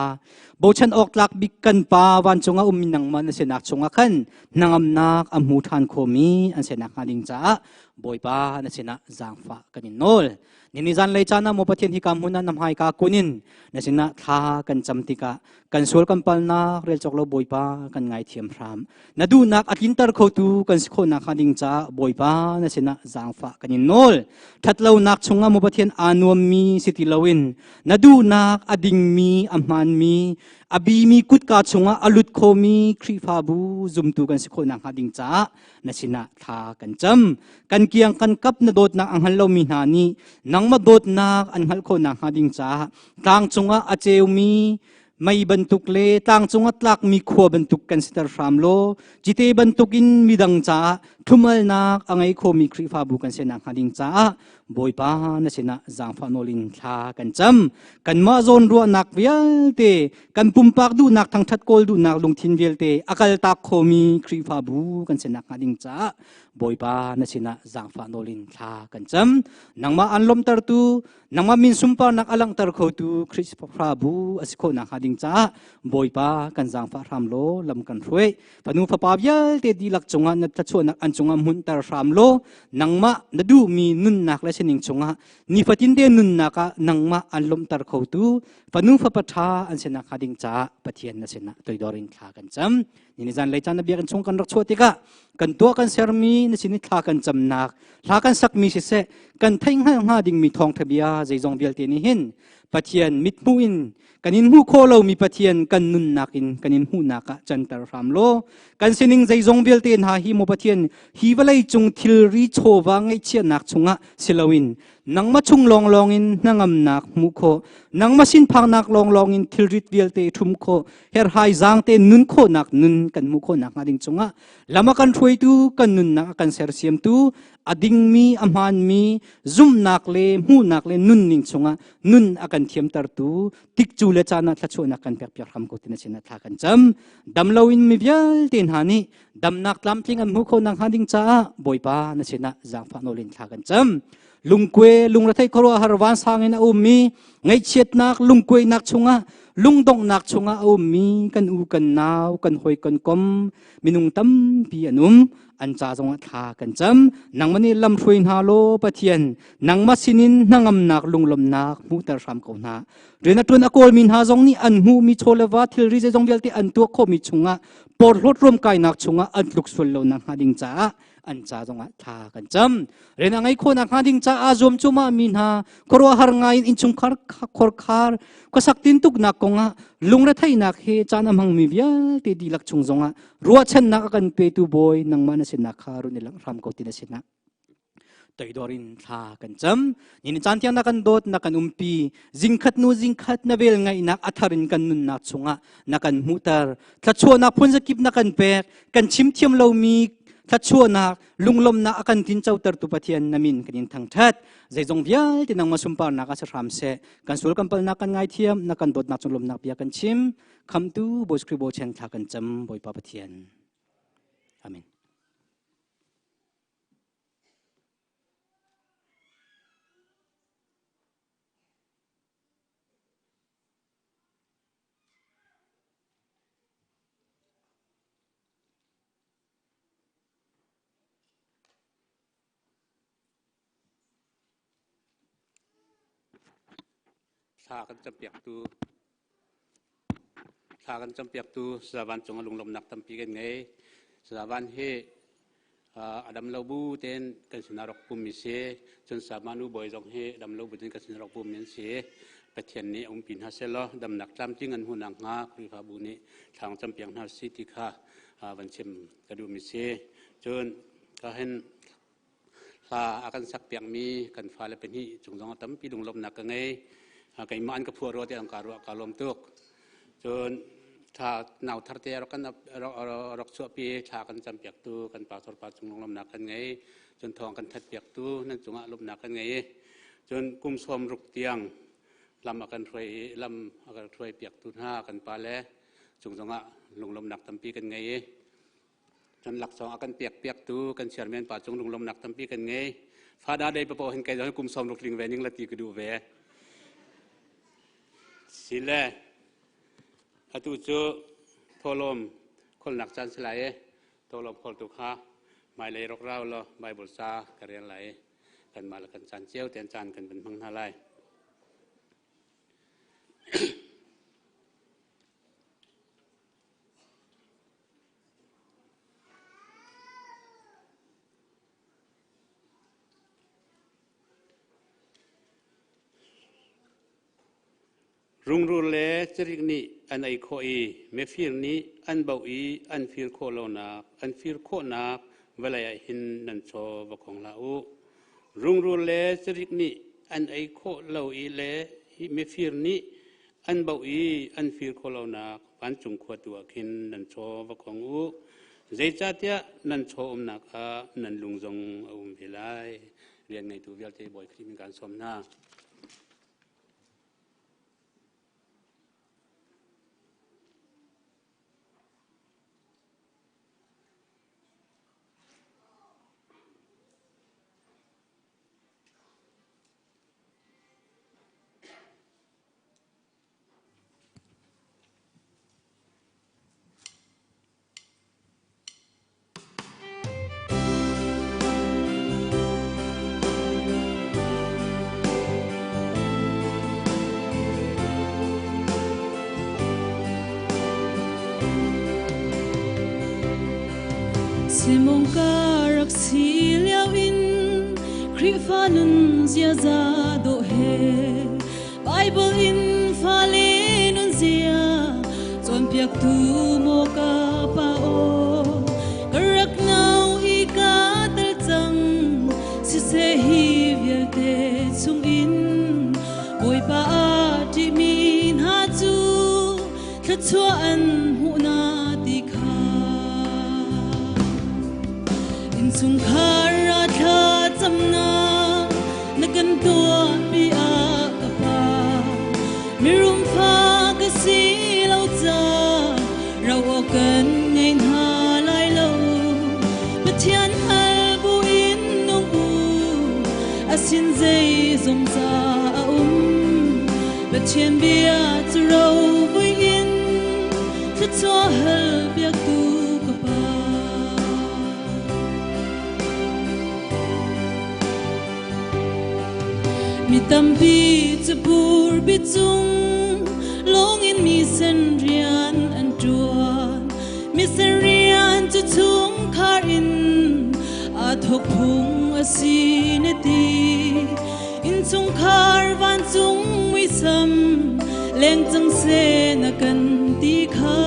บูชันออกลักบิกันป้าวันจงอามินังมันสินักจงอาขันนังอำนักอมูทานโคมีอันสินักดิ่งจ่าบอยป้านสินักจางฟ้ากันโนลนิจันเลยจานะโมปะเทียนฮิกามุนันนำให้กากุนินนสินะทากันจำติก กะกันสวลกันปัลนักเรียลจอกเราบอยป้ากันไงเทียมพรามนาดูนักอักินตาร์เขาตูกันสิโคนักขัดิงจ้าบอยป้านั่นสินะจางฟ้ากันยินโนลทัดเรานักชงอามุปเทียนอานวมมีสิติลาวินนาดูนักอดิงมีอัมมันมีอบีมีกุดกาชงอาอลุดโคมีครีฟาบูซุมตูกันสิโคนักขัดิงจ้านั่นสินะทากันจำกันเกียงกันกับนาโดดนักอังฮัลเรามีนานีนังมาโดดนักอันฮัลโคนักขัดิงจ้าต่างชงอาอเจวมีไม่บรรทุกเลต่างจงอัตลักมีขวบรรทุกกันสิตรฟามโลจิตบรรทุกินมีดังจ้าทุมลนักอังไอโคมีครีฟาบุกันเสนักหาดิงจ้าบอยป้านะเสนาจางฟานอลินทากันจำกันมาโซนรัวนักเวลเตกันปุ่มปากดูนักทั้งทัดโกลดูนักลงทินเวลเตอากาลตาโคมีครีฟาบุกันเสนักหาดิงจ้าบอยป้านะเสนาจางฟานอลินทากันจำนังมาอันลมตรตูนังมามินสุมปานักอลังตรโคตูคริสฟาบุอสิโคนักหาดิงจ้าบอยป้ากันจางฟารามโลลำกันรวยปนุฟปาบยลเตดีลักจงอันนัดชวนนักอันจงอันมุนตรฟามโลนังมาณดูมีนุนนักและเชนิงจงอันนิฟตินเดนุนนักนังมาอันลมตรโคตูปนุฟปทาอันเชนักหาดิงจ้าปะเทียนนะเชนักตัวดอรินทากันจำนี่นิจันเลยจานนบีกันชงกันรักชวติกะกันตัวกันเซอร์มีนะชินิทากันจำนักทากันสักมีเสะกันทิ้งให้หาดิ่งมีทองทะเบียใจจงเบียลเตนิหินปะเทียนมิดมูอินกันอินหูโคเรามีปะเทียนกันนุนนักอินกันอินหูนักจันตรฟามโลกันเสนิงใจจงเบียลเตนหาฮิโมปะเทียนฮิวไลจงทิลริโชวางไอเชียนักชงะสิลาวินนังมาชุงลองลองอินนังอำนักมุโคนังมาสินพังนักลองลองอินทิลริตเบียลเตทุมโคเฮร์ไฮจางเตนุนโคนักนุนกันมุโคนักมาดิ่งชงะลำกันช่วยตูกันนุนนักกันเซอร์เซียมตูอดิ่งมีอัมฮันมีซุ่มนักเลมูนักเลนุนนิ่งชงะนุนอากันเทียมตรตูติกจูเลจานัทละชวนักกันเปียกเปียกทำกุตินเชนัทละกันจำดำลาวินมีเบียลเตนหานีดำนักลำทิงอันมุโคนักหาดิ่งจ้าบอยป้านเชนัจางฟานอลินละกันจำลุงเกวลุงรัฐไครัวฮารวันสางอินอุมีไงเชียดนักลุงเกวนักชงะลุงดงนักชงะอุมีกันอูกันนาวกันหอยกันกอมมินุงตั้มปีอนุมอันจ้าจงทากันจำนังมันนี่ลำช่วยนาโลปะเทียนนังมัสินินนังอำนักลุงลมนักมูตรรำกนาเรนตุนอโกลมินหาจงนี่อันหูมีโชเลวาทิลริเจจงเบลติอันตัวโคมิชงะปอดรถรวมกายนักชงะอันลุกสวลโลนักหาดิงจ้าอันจ้าจงทากันจำเรนไงคนนักหาดิงจ้าอาจอมจุมามินหากรัวหางายอินชุงคาร์คอร์คาร์ก็สักตินตุกนักกงะลุงรัฐไทยนักเฮจานมังมีเบียติดีลักชงจงะรัวชันนักกันเปตูบอยนังมันสินักคารุนิลังรำกตินสินะตัวดอรินทากันจำนี่จันที่นักกันโดดนักกันปีจิงขัดนูจิงขัดนาเวลไงนักอัฐารินกันนุนนักชงะนักกันมุตร์ถ้าชัวนักพุนจะกิบนักกันเปกกันชิมเทียมเรามีถ้าชัวนักลุงลมนักกันทินเจ้าตรตุปเทียนนามินกันยินทั้งทัดใจจงเบียที่นังมาสุมปานักอาศัยรำเสกันสุลกันปลนักกันไงเทียมนักกันโดดนักจงลมนักเบียกันชิมคำตูบสคริบโบเชนทากันจำบอยปาปเทียนอาเมนทากันจำเปียกตูทากันจำเปียกตูสถาบันจงลุงลมนักตั้มปีกันไงสถาบันเฮอดัมเลบูเต้นกันสนารกปุ่มมิเสจนสามานุบอยจงเฮอดัมเลบูเต้นกันสนารกปุ่มมิเสปะเทียนนี้องค์ปินฮัสเซลดำนักจำจิ้งอันหุ่นงาครีฟาบุนี้ทางจำเปียงนาสิติค่ะวันเชมกระดูมิเสจนก็เห็นลาอาการสักเปียงมีกันฟ้าและเป็นที่จงตั้มปีลุงลมนักกันไงกันมันกับพัวรถที่อังการการลมตุกจนถ้าหนาวทัดเตะเรากันรักษาปีชากันจำเปียกตูกันปากทอดปากจงลมหนักกันไงจนทองกันทัดเปียกตูนั่นจงลมหนักกันไงจนกุมสวมรุกเตียงลำอากันถวยลำอากันถวยเปียกตูห้ากันปลาแล้วจงลมหนักตั้มปีกันไงจนหลักสองอากันเปียกตูกันเฉียนเมียนป่าจงลมหนักตั้มปีกันไงฟ้าดาได้ประโปเห็นไกลจะให้กุมสวมรุกลิงแวนิงละตีกระดูแวสิเลอตุจูทอลมคนหนักจันสลายทอลมคนตุกฮะไม่เลยรกเราละไม่บุษากระเรียนไหลกันมาละกันจันเจียวเตียนจันกันเป็นพังทลาย รุงรูเลจริกนี้อันไอโคอีเมฟิร์นี้อันเบาอีอันฟิร์โคโลนักอันฟิร์โคนักเวลาหินนันโชวของลาวรุงรูเลจริกนี้อันไอโคลาวอีเลเมฟิร์นี้อันเบาอีอันฟิร์โคโลนักปันจุงขวดตัวหินนันโชวของใจจัดยะนันโชนักนันลุงจงเวลาเรียนในตัวเวลาบ่อยครีมีการสมนาSimong karak siliao in Krifanun zia za do he Bible in falinun zia Zon piak tu mo ka pa o Karak nao i ka tal chang Si se hi viel te chung in Boy pa a ti min ha chu Tha chua an hu na ti kha Sung khara tha chamna nakan tua pi a ka pa mirum pha ka si lo cha rau o kan ngain ha lai lo pathian hal bu in nong u asin zai zong za pathian bia chu rau vui in chu cho hal biak tu ka pa mi tampi chapur bi chung long in mi sen rian an tuan mi sen rian chu chung khar in a thok phung a si ne ti in chung khar van chung mi sam leng chang se na kan ti kha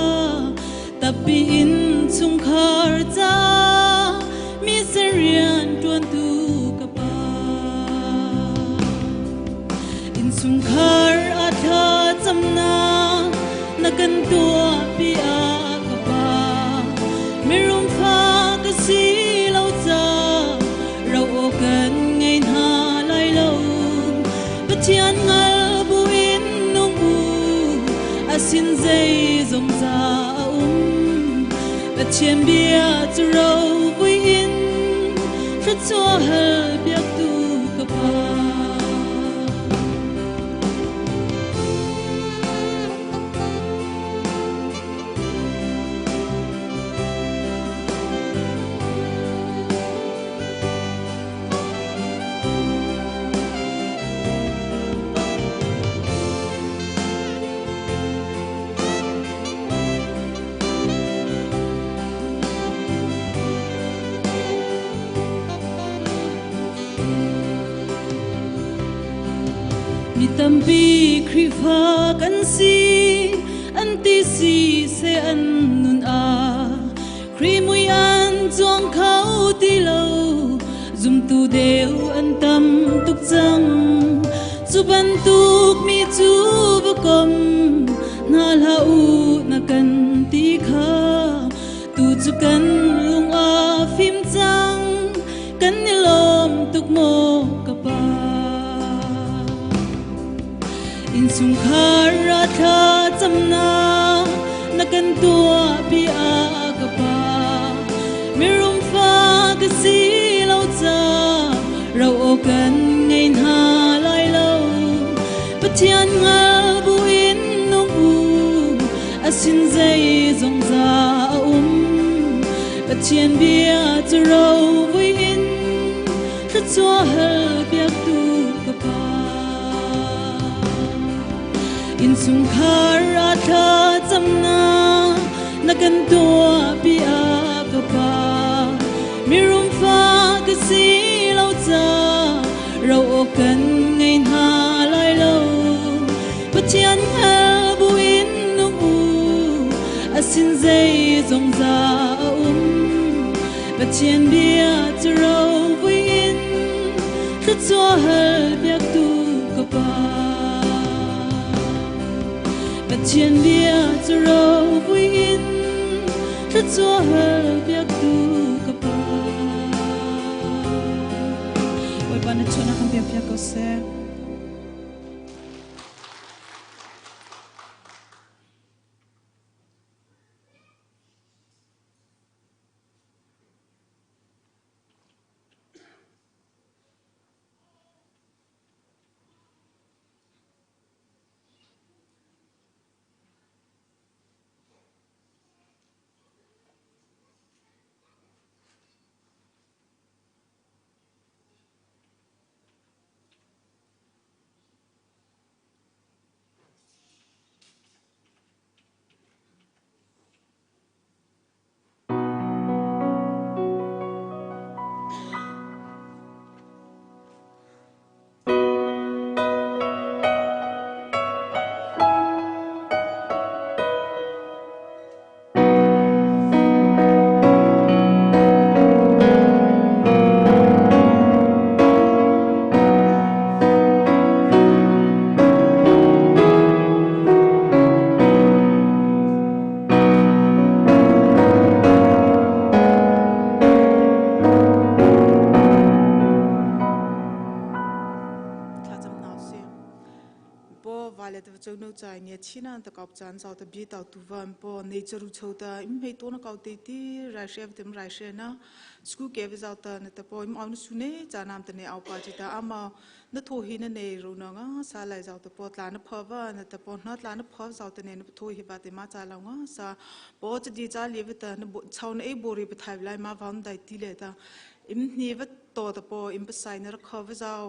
tapi in chung khar cha mi sen rian tuan tu Sung khar a tha chamna nakan tua pi a ka pa mirum pha ka si lo cha rau o kan ngain ha lai lo pathian ngal bu in nong u asin zai zong za pathian bia chu rau vui in chu cho hal biak tu ka pa Mi tampi krifa kan si anti si se an nun a krimui an chuang khau ti lo zum tu deu an tam tuk chang chu ban tuk mi chu bu kom na la u na kan ti kha tu chu kan lung a phim chang kan ni lom tuk mo ka pa in sung khara tha chamna nakan tua pi a ka pa mirum pha ka si lo cha rau o kan ngain ha lai lo pathian nga bu in nong u asin zai zong za pathian bia chu rau vui in chu cho hal biak tu ka pa in sung khara tha chamna nakan tua pi a ka pa mirum pha ka si lo cha rau o kan ngain ha lai lo pathian 总在把千别只肉不因是做好别度个吧把千别只肉不因是做好别度个吧为把那穿那看别别个些châu nâu trái nhẹ chi na ta cọp chán sau ta bi tàu tu van po nature ru chau ta im hei to na cau te ti rai chef tem rai che na sku ke ve zau ta na ta po im au su ne cha nam ta ne au pa chi ta ama na tho hi na ne ru na nga sa lai zau ta po tla na pho va na ta po na tla na pho zau ta ne na tho hi ba te ma cha la nga sa po cha di cha le ve ta na chau na e bo ri ba thai lai ma van dai ti le ta im ni ve to ta po im ba sai na ra kho ve zau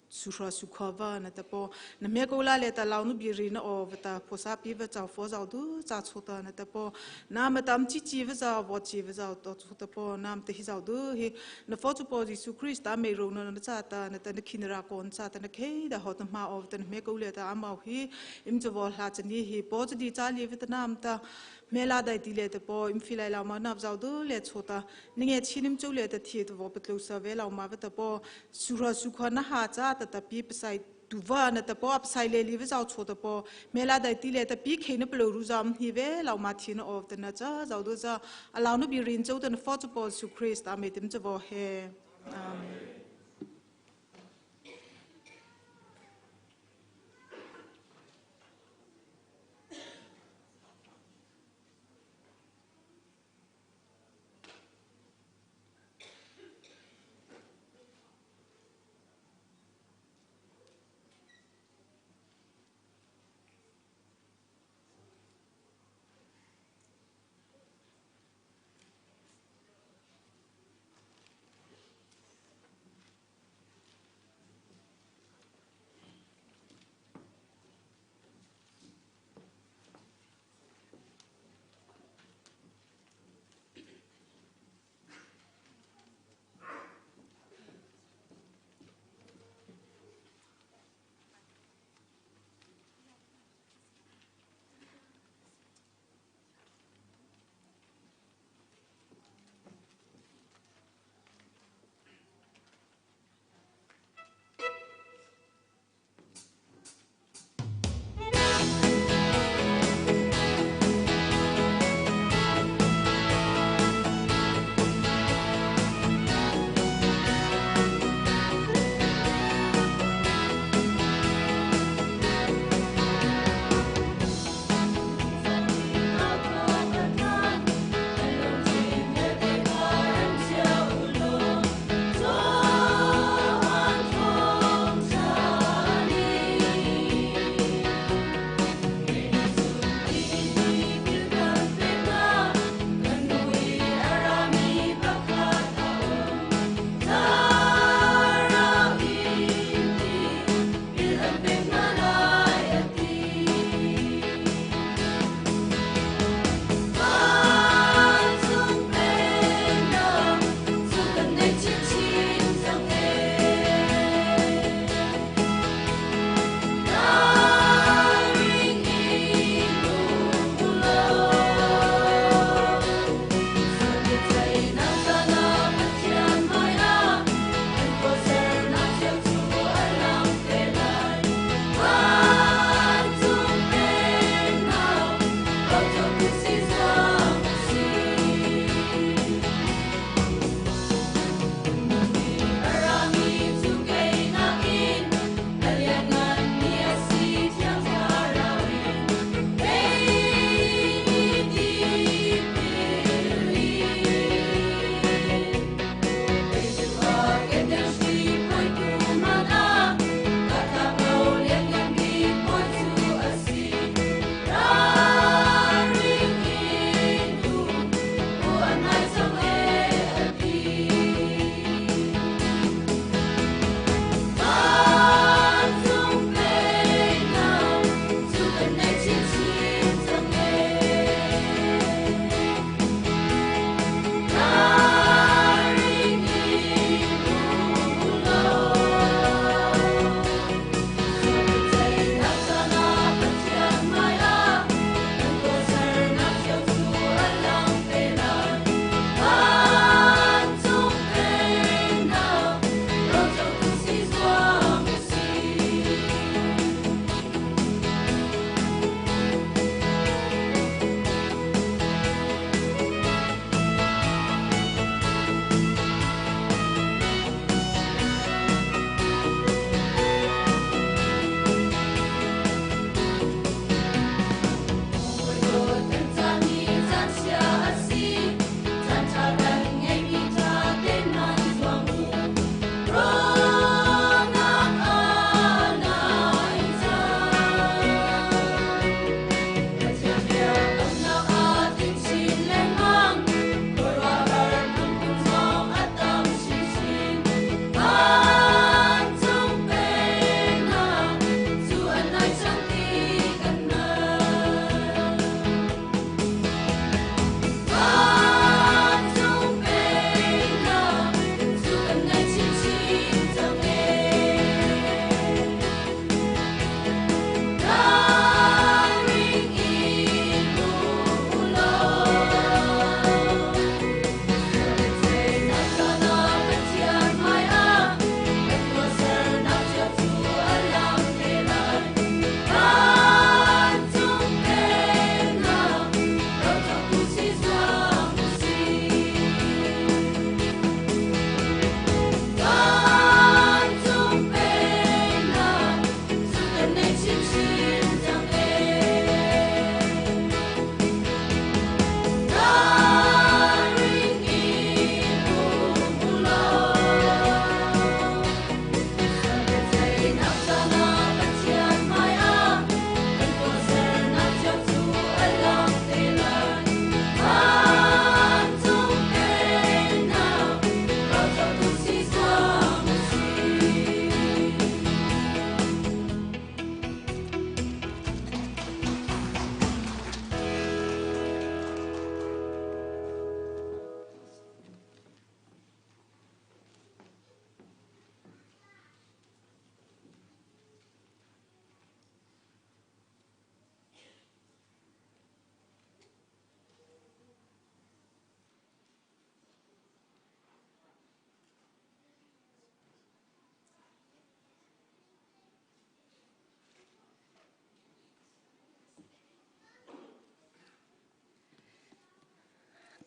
suha sukhava na ta po na me ko la le ta launu biri na o ta po sa pi va cha fo za du cha chota na ta po na ma tam chi chi va za bo chi va za to ta po nam te hi za du hi na fo chu po Jesu Christ ta me ro na cha ta na ta na khinra kon cha ta na ke da ho ta ma o ta me ko le ta ama hi im chu bo la cha ni hi po chu di cha li va ta nam ta mela dai ti le te po im filai la ma nap zau du le chota ninge chinim chu le ta thi to vo patlu sa ve la ma va ta po sura su kha na ha cha ta ta pi psai tu va na ta po ap sai le li ve zau chota po mela dai ti le ta pi khe na plo ru zam hi ve la ma thi na of ta na cha zau du za alaw no bi rin chu ta na fo chu po su Christ a me tim chu vo he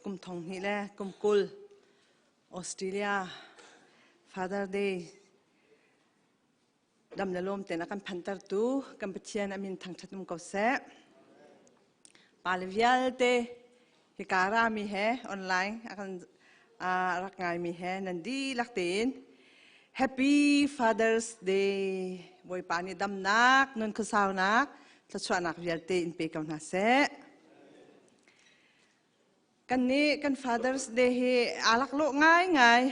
กุมทองนี่แหละกุมกุลออสเตรเลีย Father Day ดำเนินลมแต่นักพันตรตูกัมพูชีนามินทางชัดมุมเกษตรปาลวิลเตฮิการามีแฮออนไลน์อาการรักงานมีแฮนันดีลักเตน Happy Father's Day บอยปานีดำนักนนคุสาวนักจะชวนนักวิลเตอินเปกาวนาเซกันนี้กัน Father's Day อาลักโลง่ายง่าย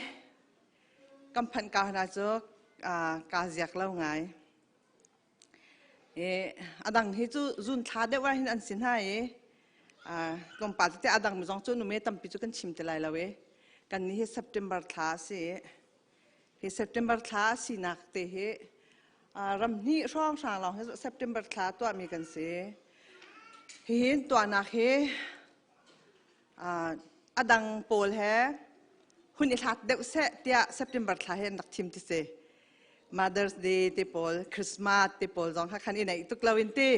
กำพันกาวนาจกกาเจียกเล่าง่ายอดังที่จุนท้าได้ว่าเห็นอันสินให้กรมป่าที่อดังมีสองจุนนุ่มตั้มปีจุกันชิมจะไรแล้วเว้กันนี้ September ท้าสิSeptember ท้าสินักเตะรำนี้ช่องสางเรา September ท้าตัวมีกันสิเห็นตัวนักอดังโปลแฮหุ่นอิทัดเดวเสเตีย September ท้าเห็นนักทีมที่เส Mother's Day ที่โปล Christmas ที่โปลจงข้าคันอีไหนตุกลาวินตี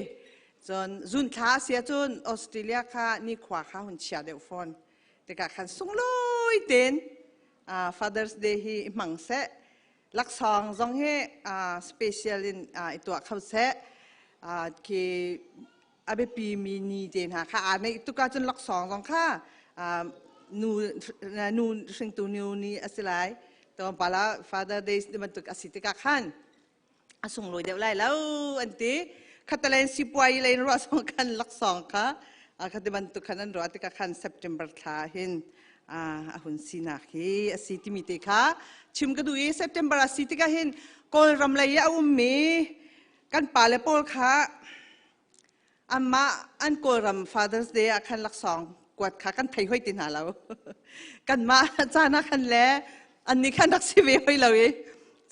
จนจุนท้าเสียจนออสเตรเลียข้านี่ขวาข้าหุ่นเชียเดวฟอนแต่ก็คันส่งลอยเต็นFather's Day ฮีมังเสลักษองจงเฮspecial in ตัวเขาเสคืออาเบปีมีนีเจนหาข้าในตุกาจนลักษองจงข้านูสิงตูนิวนี่อะไร ตอนปาละ Father Day มันตุกอสิติกาขันส่งลอยเดียวไล่แล้วอันที่ขัดเลนสิบวัยเลยรัวสองขันลักษณ์ค่ะขัดมันตุกขันนั้นรัวติกาขัน September ท้าเห็นหุ่นสีนักเฮอสิติมิเตค่ะชิมกระดูก September อสิติกาเห็นกอลรำเลยเอามีกันปาเลปอลค่ะอันมาอันกอลรำ Father's Day ขันลักษณ์กวดขากันไทยห้อยตินหาเรากันมาจานักขันแล้วอันนี้ขันนักสิเวห้อยเราเอง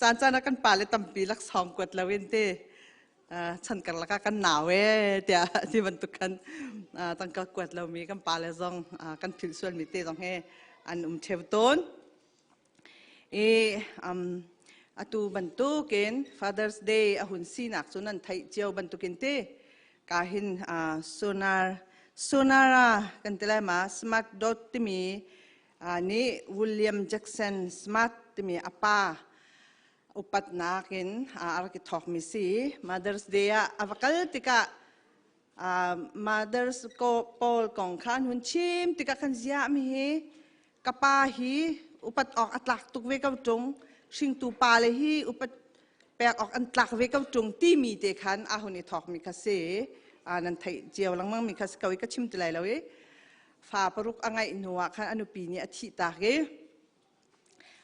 จานนักกันป่าเลยตั้มปีลักษณ์กวดเราเองเต้ฉันกันละกันหนาวเดี๋ยวที่มันตุกันตั้งก็กวดเรามีกันป่าเลยซองกันผิวส่วนมีเต้ซองให้อันเชฟต้นอตูบรรทุกิน Father's Day หุ่นสีนักส่วนนั้นไทยเจียวบรรทุกินเต้กาหินSonara กันเตลมา Smart Dot ที่มีนี่ William Jackson Smart ที่มีอาป้าอุปัตนากินอาร์กิทอกมิสี Mother's Day อวกัลติกาMother's ก็ปอลกองขันหุ่นชิมติกาขันเสียมีกป้าฮีอุปัตออกอัตลักตุกเวกจงชิงตูปาเลยฮีอุปัตแปลออกอัตลักเวกจงที่มีเด็กขันอาหุนิทอกมิคาเซนั่นไทยเจียวลังมั่งมีคาสกาวิกชิมตัวไรแล้วฟ้าปรุกอ่างไงนัวค่ะอนุปีนี้อาทิตย์ตาก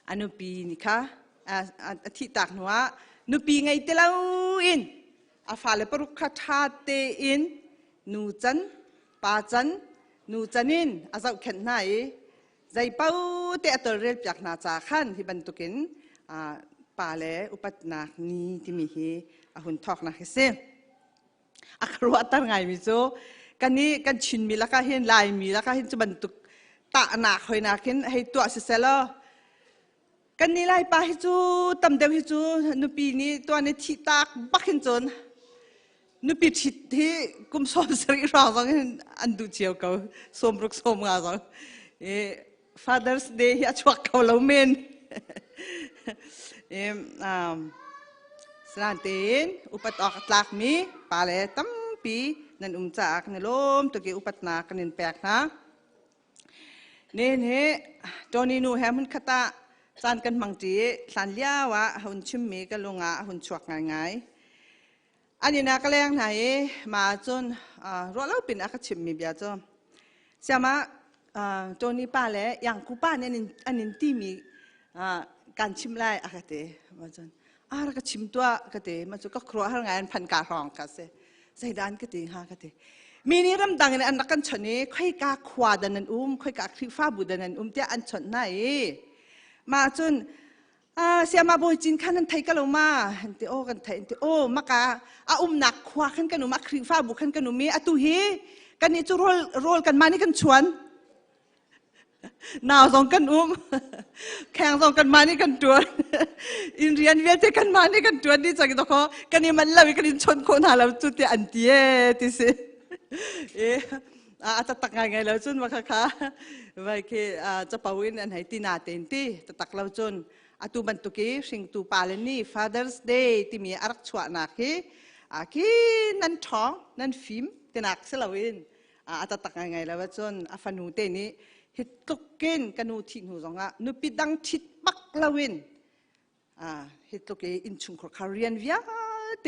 อนุปีนี้ค่ะอาทิตย์ตากนัวนุปีไงเตล่าอินฟ้าเลยปรุกขัดทัดเตอินนูจันป้าจันนูจันินอาจจะเข็นไหนใจเป้าเตะตัวเรียบจากนาจาขันที่บรรทุกินป่าเล่อุปนักนี้ที่มีหุ่นทอกนักเสียอักรัวตั้งไงมิโซกันนี้กันชินมีละก็เห็นลายมีละก็เห็นจะบรรทุกตะหนักหอยหนักเห็นให้ตัวเสร็จแล้วกันนี้ลายปลาให้จูตำเดียวให้จูนุปีนี้ตัวนี้ที่ตากบักเห็นจนนุปีทิดที่กุมสมสรีรองเห็นอันดูเจียวเขาสมรุกสมงาสองFather's Day อยากชวกเขาเราเมนสนานเต็นอุปตอกหลักมีปาเลตั้มปีนันจากในลมตัวเกี่ยวอุปตนากันนินแปลกนะเนี่ยตอนนี้หนูแฮมันขตาจานกันบางจีสัญญาวะหุ่นชิมมีกันลงอ่ะหุ่นชวกง่ายอันนี้นักแรงไหนมาจนรอเล่าเป็นอาชิมมีเบียจนใช่ไหมตอนนี้ป้าแล้วอย่างกูป้าเนี่ยอันนี้ที่มีการชิมไล่อาคาเตมาจนเราก็ชิมตัวก็เตะมันจะก็ครัวให้งานพันการรองกันเสียใส่ด้านก็เตะฮะก็เตะมีนี่รำดังในอันนักกันชนนี้ค่อยกาขวาดันนันค่อยกาคลิฟ้าบุดันนันเจ้าอันชนไหนมาจนเสียมาบอยจินขันนันไทยกันลงมาเห็นที่โอ้กันไทยเห็นที่โอ้มากาหนักขวาขันกันหนูมาคลิฟ้าบุขันกันหนูมีตุฮีกันนี่จะโรลกันมานี่กันชวนหนาวส่งกันแข่งส่งกันมานี่กันตัวอินเดียนเวียดกันมานี่กันตัวนี่จากตัวเขากันนี่มันเล่ากันชนคนหาเราจุดที่อันเดียที่สิ อาจจะตักไงแล้วจนว่าค่ะไว้คือจะป่าวินอันไหนตีนาเต็นตีจะตักแล้วจนตูบันตุกีสิงตูปาเลนี่ Father's Day ที่มีอารักชวนักคีนั่นท้องนั่นฟิล์มตีนักเสลวินอาจจะตักไงแล้วจนฟันูเตนี้ฮิตตุกินกันนูทิ้งหูจงนูปิดังทิดปักลวินฮิตตุกีอินชุงคาเรียนวิาเต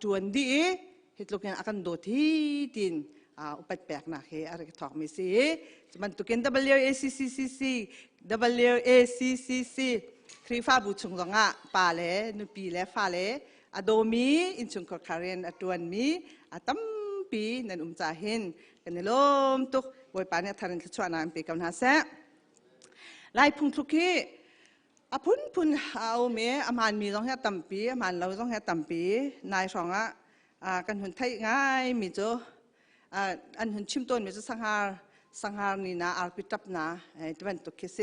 จวนดีฮิตตุกีอากันโดทีตินอุปแปลกนะเฮอะไรก็ถอกไม่สิมันตุกิน WACCC ครีฟ้าบุชงจงปาเลนุปีเลฟ้าเลอโดมีอินชุงคาเรียนจวนมีตั้มปีนันจ่าเห็นกันในลมตุกบอยปานเนี่ยทารันขชวนานปีกันหาเสไล่พุงทุกี้พุนเอาเมอมันมีต้องแค่ตั้มปีอมันเราต้องแค่ตั้มปีนายสองกันหุ่นไทยง่ายมีโจอันหุ่นชิมต้นมีโจสังหารนี่นะอาร์พิทับนะที่เป็นตุกเส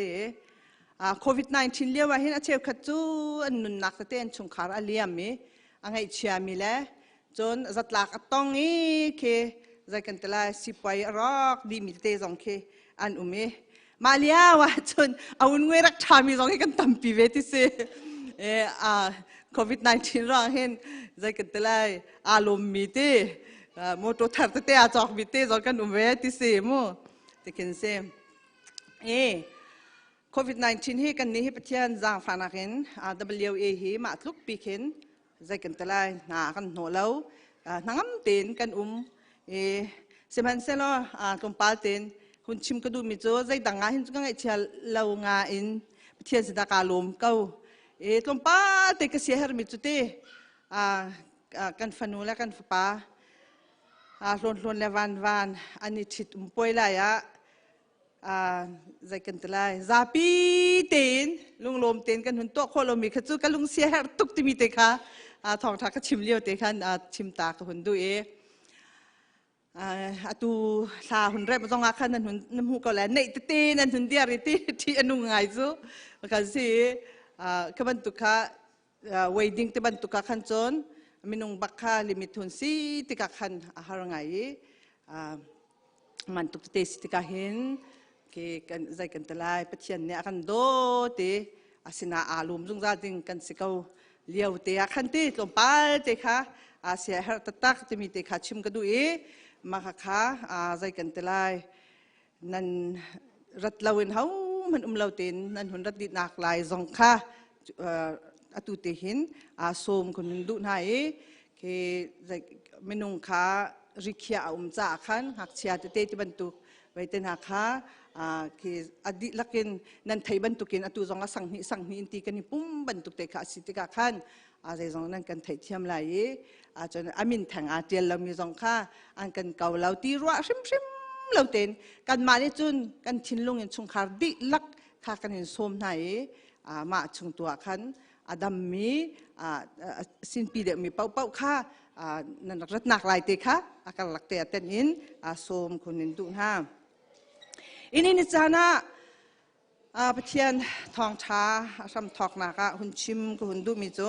โควิด-19 เลี้ยวว่าเห็นอาเชียวขจูอันนุนนักเต้นชงคาร์อาเลียมีอังไงเชียมีแล้วจนจัดหลักต้องอีเคใจกันตลาดสิบไปรอกดีมิเตจงเคอันมาเลียว่าจนเอาเงินรักชามีจงให้กันตั้มปีเวทิเสโควิด-19 รอเห็นใจกันตลาดอารมณ์มีเตโมโตทัดเตอาจอกมีเตจงกันเวทิเสมูที่กันเสโควิด-19 ให้กันนี้ให้ประเทศจางฟานาเห็นWA ให้มาทุกปีเห็นใจกันตลาดหนากันหัวเล้านังเต็นกันเซมันเซลตรงปาเต็นหุ่นชิมกระดูมิโจใจดังงาเห็นจุงไอเชียเล่างาอินประเทศสิดากาลมเก้าตรงปาเตกเสียหายมิจุเตกันฟันูและกันฟ้าล้นเลวันอันนี้ชิดป่วยไรใจกันตลายซาปีเต็นลุงลมเต็นกันหุ่นโตโคลมีขจูกันลุงเสียหายตุกติมีเตค่ะทองทักชิมเลี้ยวเตคันชิมตากหุ่นดูตูสาหุ่นแรกมาต้องอาคันนั่นหุ่นน้ำหูก็แล้วในเตนั่นหุ่นเดียริตีที่อนุไงจูกันสิขบันตุกะเวดิ้งที่บันตุกะขันจนมินุงบักคาลิมิตหุ่นสิติกะขันอาหารไงมันตุกเตสิติกะเห็นกันใจกันตลายปัจจัยเนี่ยกันโดเตสินาอารมณ์จงจะดิ้งกันสิเขาเลี้ยวเตะขันตีลงไปเตะค่ะเสียหายตักจะมีเตะขาชิมกันดูมาค่ะใจกันตลายนั่นรัดเลวินเขามันเลวเต็นนั่นหุ่นรัดดินักลายจงค่ะตุเตหินส้มคนดูไหนใจไม่นุ่งค่ะริขยาจ่าขันหักเชียเตะที่บรรทุกไว้เต็นหักค่ะอดีตลักกินนั่นไทยบรรทุกินตุจงสังหิอินตีกันนี่ปุ่มบรรทุกเตะขาสิติกาขันใจจงนั่นกันไทยเทียมไหลจนอามินแทงเจียนเรามีจงค่ะอันกันเก่าเราตีรัวชิมเราเต็นกันมาเนี่ยจุนกันทิ้งลงยันชงคาร์ดิลักค่ะกันเห็นส้มไหนมาชงตัวขันดัมมีสินปีเดมีเป้าค่ะนั่นรัตนักลายเตะค่ะอาการหลักเตะเต้นอินส้มคนนินดูห้าอินี่นิจานะประเทศทองช้าซ้ำทอกนักหุ่นชิมกับหุ่นดูมิโจ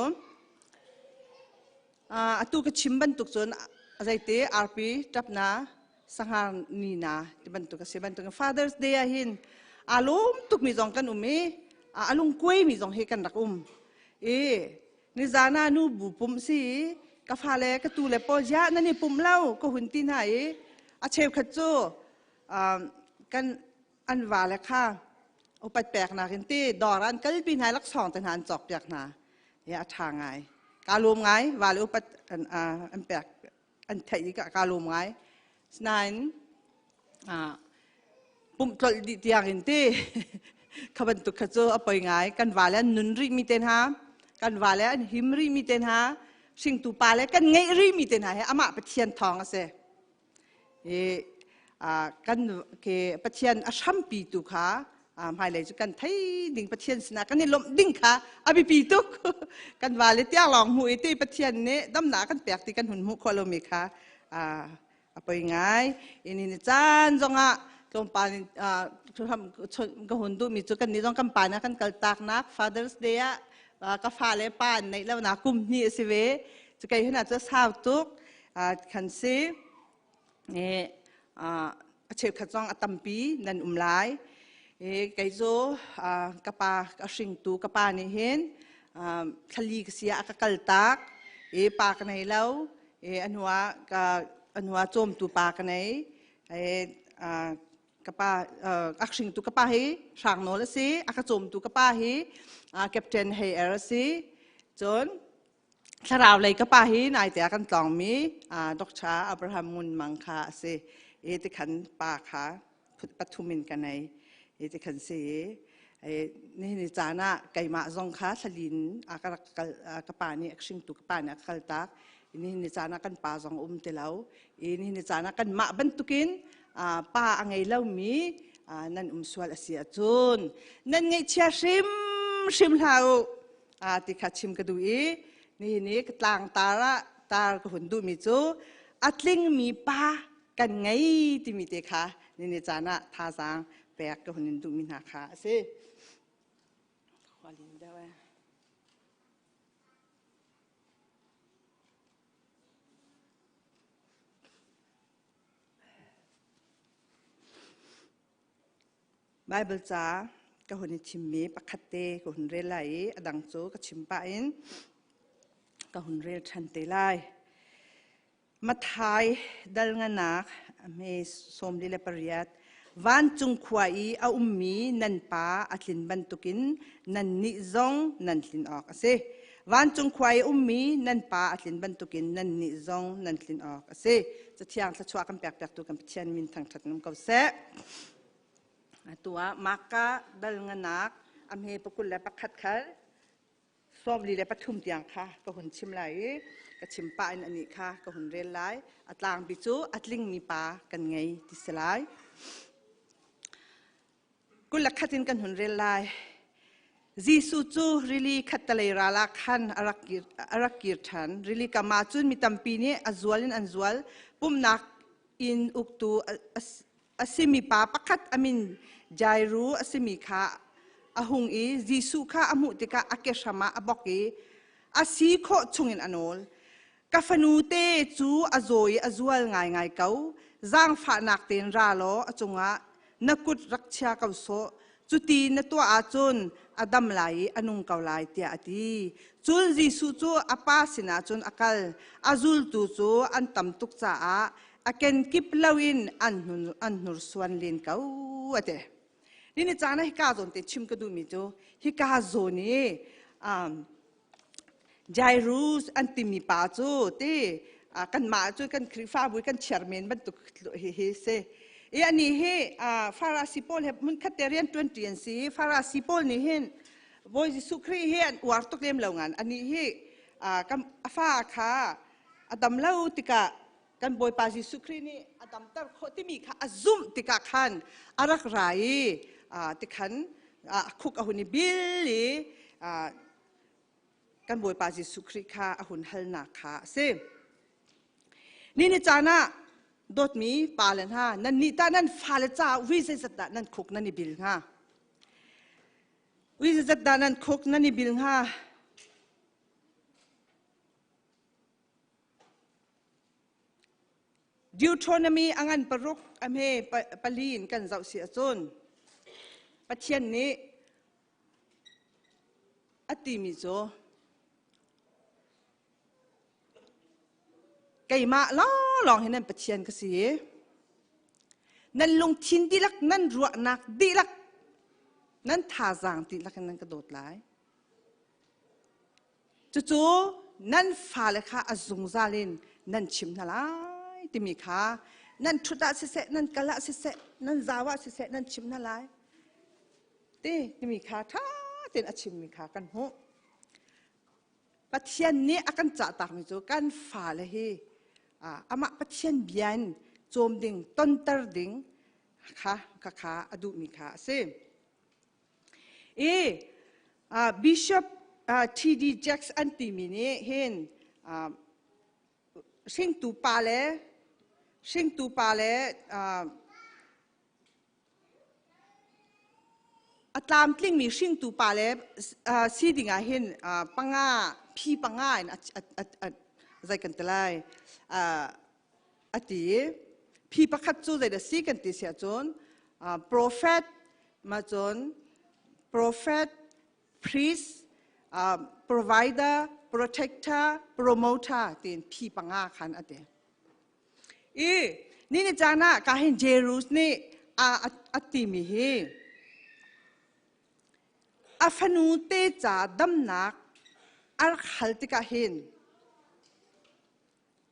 ตุกชิมบันตุกจนใจเตะอาร์พีจับนาสังหารนีนาที่บันตุกเสียบันตุก Father's Day หินอารมณ์ตุกมิจงกันอารมณ์กุ้ยมิจงให้กันรักนิจานะนูบุปุ่มสิกาฟาเลกตูเลปอยานั่นนี่ปุ่มเล่าก็หุ่นตีนไหนเชฟขัดโจกันอันว่าเลยค่ะอุปแปลกนาเห็นตีดอรันก็จะปีนหายลักษณ์แต่หันจอกอยากนาทางไงการรวมไงว่าเลยอุปอันแปลกอันไทยกับการรวมไงนั้นปุ่มตรวจดีอย่างเห็นตีขบันตุกขจูเอาไปไงกันว่าแล้วนุนรีมีเต็นหากันว่าแล้วหิมรีมีเต็นหาสิ่งตูปาแล้วกันไงรีมีเต็นหาอามาไปเทียนทองเสกันประเทศอาชัมปีตุค่ะหมายเลยจุกันไทยดิ่งประเทศสนากันนี่ลมดิ่งค่ะอภิปีตุกกันว่าเลยเตี้ยหลองหูที่ประเทศนี้ดำหนากันแปลกที่กันหุ่นหูโคลมีค่ะไปไงอินี่จานจงตรงปานทำก็หุ่นดูมีจุกันนี่ต้องกำปานะกันกัลตากนัก Father's Day ก็ฟ้าเลยปานในแล้วนะกุมนี่สิเวจุกันขนาดจะสาวตุกขันซี เชฟขจองอตัมปีนันไลไกโจกะปากชิงตูกะปานี่เห็นทะลีกเสียกะกัลตักปากในเล่าอันหัวโจมตูปากในกะปาอักชิงตูกะปาเฮช่างโนละสิอักโจมตูกะปาเฮแคปเทนเฮเอร์สิจนสราวเลยกะปาเฮนายแต่กันตองมีดอกชาอับราฮัมมุนมังคาสิติขันปาขาปัทุมินกันในติขันเสียนี่นิจานะไก่มาซองขาสลินกะปานี่ชิงตุกะปานี่คัลตักนี่นิจานะกันปาซองเตลาวนี่นิจานะกันมาบันตุกินป้าอังไงเล่ามีนั่นสวลเสียจุนนั่นไงเชียชิมเล่าติขัดชิมกระดูนี่กลางตาก็หุ่นดูมีจูอัดลิงมีป้ากันไงที่มีเตค่ะนี่นิจานะท่าสังแปลกก็หุ่นดูมีนาค่ะสิขอลินได้ไหมไบเบิลจ้าก็หุ่นชิมมีปักขัดเตก็หุ่นเรลัยอดังโจก็ชิมปะอินก็หุ่นเรลชันเตลัยมาทายดัลงานักเมสมดิเลปริยัตวันจุงควายเอามีนันป้าอัดลินบันตุกินนันนิซงนันลินออกสิวันจุงควายมีนันป้าอัดลินบันตุกินนันนิซงนันลินออกสิจะเที่ยงจะชัวกันแปลกๆตัวกันเชียนมินทางถัดน้ำเกาเสตัวมักกะดัลงานักอเมปกุลและปักขัดขัดสมดิเลปทุมเตียงค่ะก็หุ่นชิมไหลก็ชิมปะอันนี้ค่ะก็หุ่นเรียนไลอัตลางปิจูอัตลิงมีปากันไงที่สลายกุลขัดินกันหุ่นเรียนไลจีสูจูริลีขัดตะเลราลักขันอารักกิรทันริลีกามาจุนมีตัมปีนี้อัจวลินอัจวลปุ่มนักอินอุกตูอาศิมีปาปักขัดอามินใจรู้อาศิมีค่ะอาหงจีสูค่ะอามุติกาอาเกชมาอาบอกอาศีโคชงอินอนอลกาฟนูเตจูอาโซยอาจวลง่ายเขาจางฝานักเต็นราโลอาจงะนักุดรักเชียเขาโซจุตีนตัวอาจุนอดัมไหลอนุงเกาไหลเตียดีจุลจีสูจูอาปาสินาจุนอากลอาจุลตูจูอันตัมตุกจ้าอาเกนกิปลาวินอันนุรสวนลินเขาอเตนี่นี่จานะฮิกาโซนเตชิมกระดูมิจูฮิกาโซนี่ใจรู้อันติมีป้าจูที่กันมาจูกันคริฟ้าบุยกันเชิญเมนบันตุกเฮเซอันนี้เฮฟาราซิโปลเฮมันคัดเตเรียน20อันซีฟาราซิโปลนี่เห็นบอยสุครีเฮอันวาร์ตุกเลี้ยมเหล่างานอันนี้เฮกันฟ้าค่ะอดัมเล่าติกะกันบอยปาซิสุครีนี่อดัมตาโคที่มีค่ะซุ่มติกะขันอารักไรติขันคุกอาหุนิบิลลี่กันบอยปาซิสุครีค่ะอาหุนฮัลนาค่ะเซนี่นี่จานะโดดมีปาเลนฮะนั่นนี่ตานั่นฟาเลจ้าวิเศษตานั่นคุกนั่นนี่บิลฮะวิเศษตานั่นคุกนั่นนี่บิลฮะดิวโทรนามีอังันปรุกอเมปลีนกันเจ้าเสียจนปัจเจียนนี้อติมิโจไก่มาลองให้นั่นปัจเจียนก็สินั่นลงทินดีลักนั่นรัวนักดีลักนั่นท่าจางดีลักนั่นกระโดดไหลจู่ๆนั่นฟ้าเลยค่ะอาซุงซาลินนั่นชิมนาลายที่มีค่ะนั่นชุดาเสะนั่นกะละเสะนั่นจาวะเสะนั่นชิมนาลายที่มีค่ะท่าเต็นอาชิมมีค่ะกันหูปัจเจียนนี้อากันจ่าตากมิจูกันฟ้าเลยอามาปัจเจียนเบียนโจมดิ่งต้นตรดิ่งค่ะอดูมีค่ะเซบิชอปทีดีแจ็คส์อันติมินีเห็นชิงตูปาเลอัตลามกลิ้งมีชิงตูปาเลซีดิ่งเห็นปังพี่ปังใจกันตลายอติ พี่ประคัตจูใจเดซีกันติเสียจนprophet มาจน prophet priest provider protector promoter ตีนพี่ปังอาขันอเดนี่จานะการเห็นเจรูสนี่อัติมีเฮอาฟนูเตจ่าดำนักอาร์ขัลติกาเห็น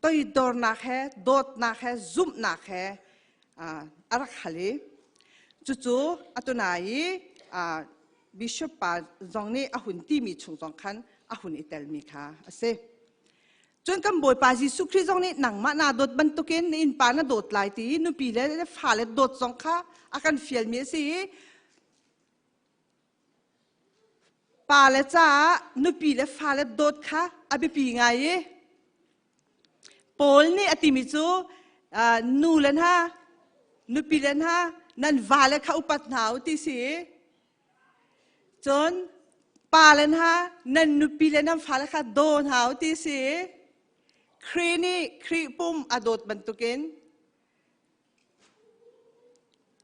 ตัวดอร์นักเฮดอดนักเฮซุมนักเฮอาร์ขัลจู่ๆอัตุนายบิชอปปาจงนี่อาหุนที่มีชงจงขันอาหุนอิตาลีมีค่ะเสจนคำบอยปาจิสุคริจงนี่หนังมานาดดบรรทุกเนอินปานาดดลายตีนุปีเลฟ้าเลดดจงค่ะอาการฟิลมีสิปาเลจ้านุปีเลฟ้าเลดดค่ะอาบิปีไงปอลนี่อติมิจูนูเลนฮะนุปีเลนฮะนั่นวาเลค่ะอุปัตนาอุติสิจนปาเลนฮะนั่นนุปีเลนฮะฟ้าเลค่ะโดนหาอุติสิครีนี่ครีปุ่มอดดบรรทุกิน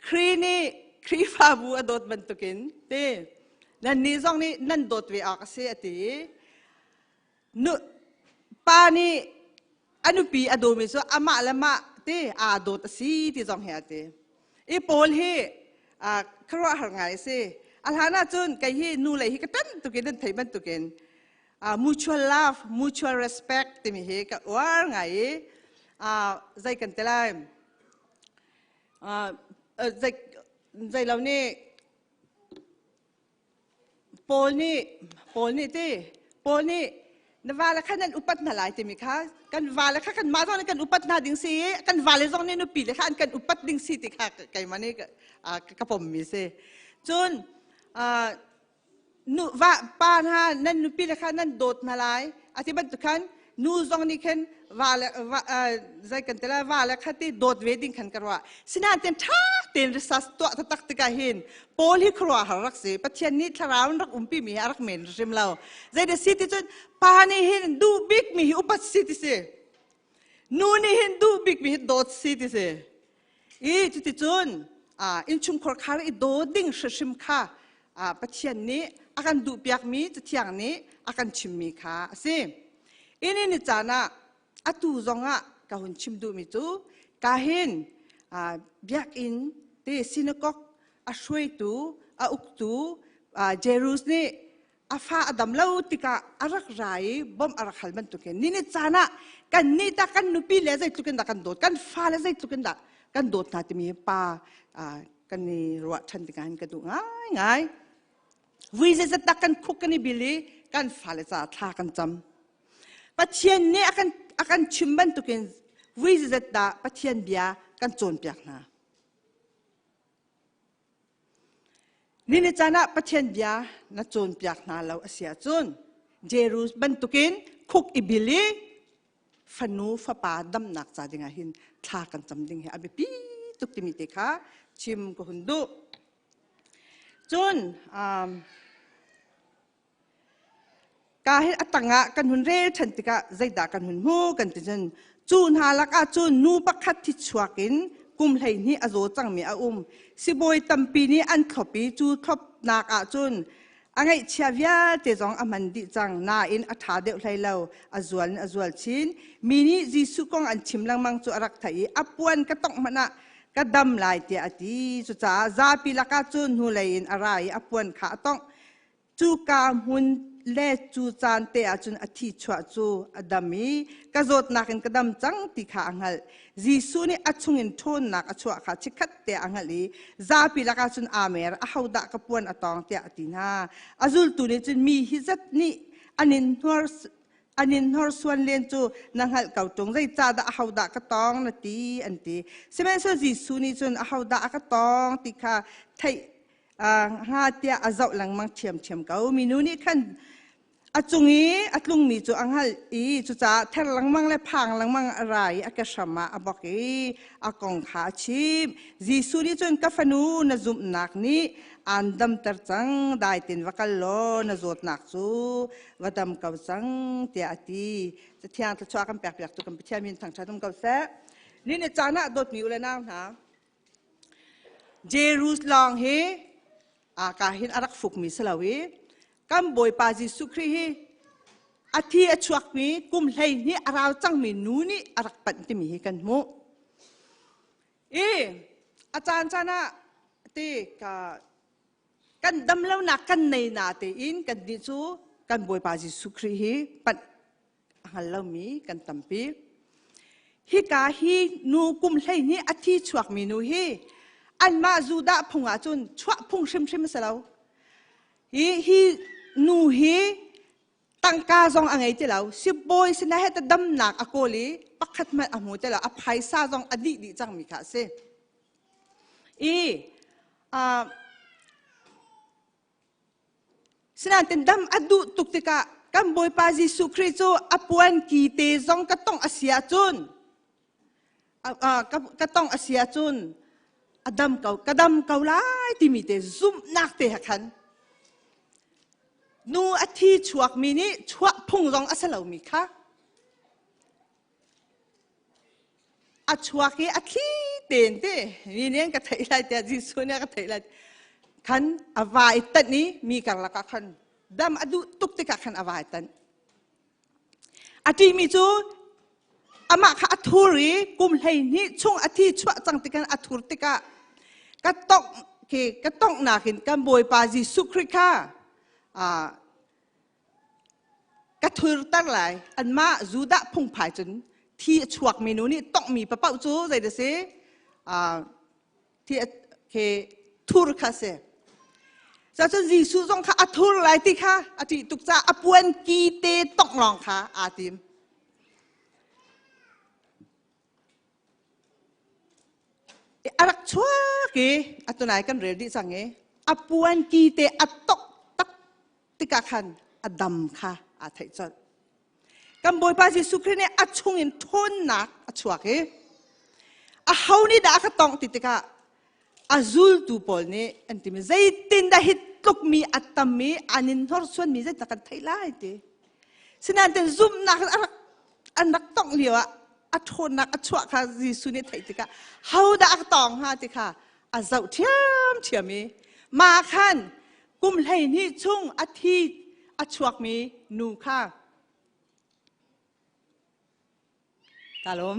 ครีนี่ครีฟาบูอดดบรรทุกินเต้นั่นนี่ซองนี่นั่นดดเวอากเสียตีนุปานี่อนุปีอดมิโซอามาละมาเต้อาดดสีที่ซองเฮียเต้อีโพลเฮครัวหางไงเซ่อัลฮานาจุนไกเฮนูเลยฮิกตันตุกินนั่นไทยบรรทุกินmutual love mutual respect ที่มีเหตุว่าไงใจกันแต่ละใจเราเนี่ยโพลนี่ที่โพลนี่นว่าแล้วขันนั้นอุปัตนาหลายที่มีค่ะกันว่าแล้วขันมาตอนนี้กันอุปัตนาดิ่งสีกันว่าแล้วตอนนี้นุปีแล้วขันกันอุปัตดิ่งสีที่ค่ะไก่มันนี่กระผมมีเสจนนูว่าป้าฮะนั่นนุปีละค่ะนั่นโดดมาลายอธิบัติขันนูซองนี่ขันว่าละใจกันแต่ละว่าละค่ะที่โดดเวดิ้งขันกันว่าสินาเต็มท่าเต็มริสัสตัวตักติกาหินโพลิครัวหารักเสปัจจัยนี้ทาราวน์รักปีมีรักเมนริมเราใจเดสิติจนป้านี่เห็นดูบิ๊กมีอุปัสสิติเสนูนี่เห็นดูบิ๊กมีโดดสิติเสจุดจนอินชุมคอร์คาร์อีโดดิ้งชิมค่ะปัจจัยนี้akan du piak mi tiang ni akan chimmi kha ase ini ni chana atu zonga ka hun chim du mi chu ka hin biak in te sinakok a shwei tu a uk tu jerus ni afa adam lau tika arak rai bom arak halman tu ken ni chana kan ni ta kan nupi le zai tu ken da kan dot kan fa le zai tu ken da kan dot na ti mi pa kan ni ro than tikan ka du ngaiวิจิตรตักกันคุกกันนี่บิลีกันฟ้าเลจ่าท่ากันจำปัจเจียนนี่อาการชิมบันตุกินวิจิตรตาปัจเจียนเบียกันโจนเปียกนานี่ในจานะปัจเจียนเบียน่าโจนเปียกนาเราเสียจนเจรูสบันตุกินคุกอิบิลีฟันูฟ้าป่าดำหนักจ่าดิ่งหินท่ากันจำดิ่งเหอบิปีตุกติมิติค่ะชิมกุนดูจนการให้อัตงะกันหุ่นเร่ฉันติกะใจด่ากันหุ่นหูกันติจันจูนหาลักอาจูนนูปักขัดทิชวกินกุมไหนี่อโศจังมีอาสิบอยตัมปีนี้อันขบีจูทบนักอาจูนอังไงเชียวยาเตจงอามันดิจังนาอินอัฐาเดวไหลเลวอจวนชินมินิจิสุกงอันชิมลังมังจูอรักไทยอปวนกระตงมันนะกระดำลายเตียตีจุจ้าซาปิลักจูนหูเลยอินอะไรอปวนขาต้องจูกามหุนเล่จูจานเตอจุนอธิชวจูอดามีกระโดดนักกระดำจังติขาอังหัลจีซูนี่อชุงินทนนักอชวขาชิคัดเตอังหัลีซาปิลักจุนอาเมร์อหาวดะกระปวนอตองเตอตินาอจุลตุนี่จุนมีฮิจัดนี่อันนินฮอร์ส่วนเลียนจูนังหัลเก่าจงใจจ่าดะหาวดะกระตองนาทีอันทีเสมัยส่วนจีซูนี่จุนหาวดะกระตองติขาไทยหาเตียอาเจ้าหลังมังเชียมเก่ามีนูนี่ขันอาจุงี้อาลุงมีจูอังหัลจูจ่าแทนหลังมังและพังหลังมังอะไรอากาศมาอบอกอากงขาชิมจีซูนี่จุนกัฟนูนจุมนักนี้อันดำตรจังได้ตินวักลโลนจดนักจูวัดดำเก่าจังเตียตีจะเที่ยงจะชัวกันแปลกๆตุกันไปเที่ยมินทางชาตุมเก่าเส นี่เนี่ยจานะโดดมิวเลยนะเยรูซาเล็มเฮอากาหินอารักฟุกมิสลาวีกัมบอยปาจิสุครีฮีอาทิตย์ชวกมีกุมเลยนี่อาราวจังมีนูนี่อารักปันติมีกันโมอาจารย์จานะที่กันดำเล่านักกันในนาเตอินกันดิจูกันบอยปาจิสุครีฮีปันฮัลโลมีกันตัมปีฮิกาฮีนูกุมเลยนี่อาทิตย์ชวกมีนูฮีอันมาจูดาพงอาจุนชวกพงชิมสลาวฮีนูฮีตั้งกาจงอะไรเจ้าสิบบอยสินะเหตุดำหนักอโกลีปักขัดมันอโมเจ้าอภัยซาจงอดีตจังมีค่ะเสสินะเป็นดำอดุตุกติกะกันบอยปาจิสุคริโตอปวนกีเตจงก็ต้องอาเซียจุนก็ต้องอาเซียจุนอดำเก่ากระดำเก่าไล่ที่มีเตซุ่มนักเตะขันนูอาทิตย์ชวกมีนี่ชวกพุ่งรองอัศลามีค่ะอาชวกที่อาทิตย์เต็นเต้มีเนี่ยก็ไทยไรแต่จีสุเนี่ยก็ไทยไรขันอวายตันนี้มีกันละกันขันดำอดุตุกติกะขันอวายตันอาทิตย์มีจูอามาข้าทุรีกุมเลยนี่ช่วงอาทิตย์ชวกจังติกันอาทุรติกะก็ต้องนาขินกันบอยปาจิสุคริค่ะกระทุรตั้งหลายอันมาจูดะพุ่งผายจนที่ชวกเมนูนี้ต้องมีปะเป้าจูใจเดสิที่ทุรคาเซ่จะจนจีซูจงค่ะทุรหลายที่ค่ะอาทิตุกจ้าอปวนกีเตต้องลองค่ะอาทิมอารักชัวกีอัตุนายกันเรียดีสังเงอปวนกีเตอัตกตักติกาขันอดำค่ะอาไทยจัดกันบอยปาจิสุครีเนี่ยอัดชงอินทนนักอัดชัวกีอาเฮานี่ด่าขตองติดกะอาซูลตูปอลเนี่ยอันที่มีใจตินดาฮิตตุกมีอัตตมีอันนินทอร์ส่วนมีใจตะกันไทยไล่ตีฉะนั้นแต่ซุ่มนักอันนักต้องเลี้ยวอัดทนนักอัดชัวค่ะจิสุเนี่ยไทยติกะเฮาด่าขตองฮะติกะอาเจ้าเทียมมีมาขันกุมเลยนี่ช่วงอาทิตย์อัดชัวมีนูค่ะตาลม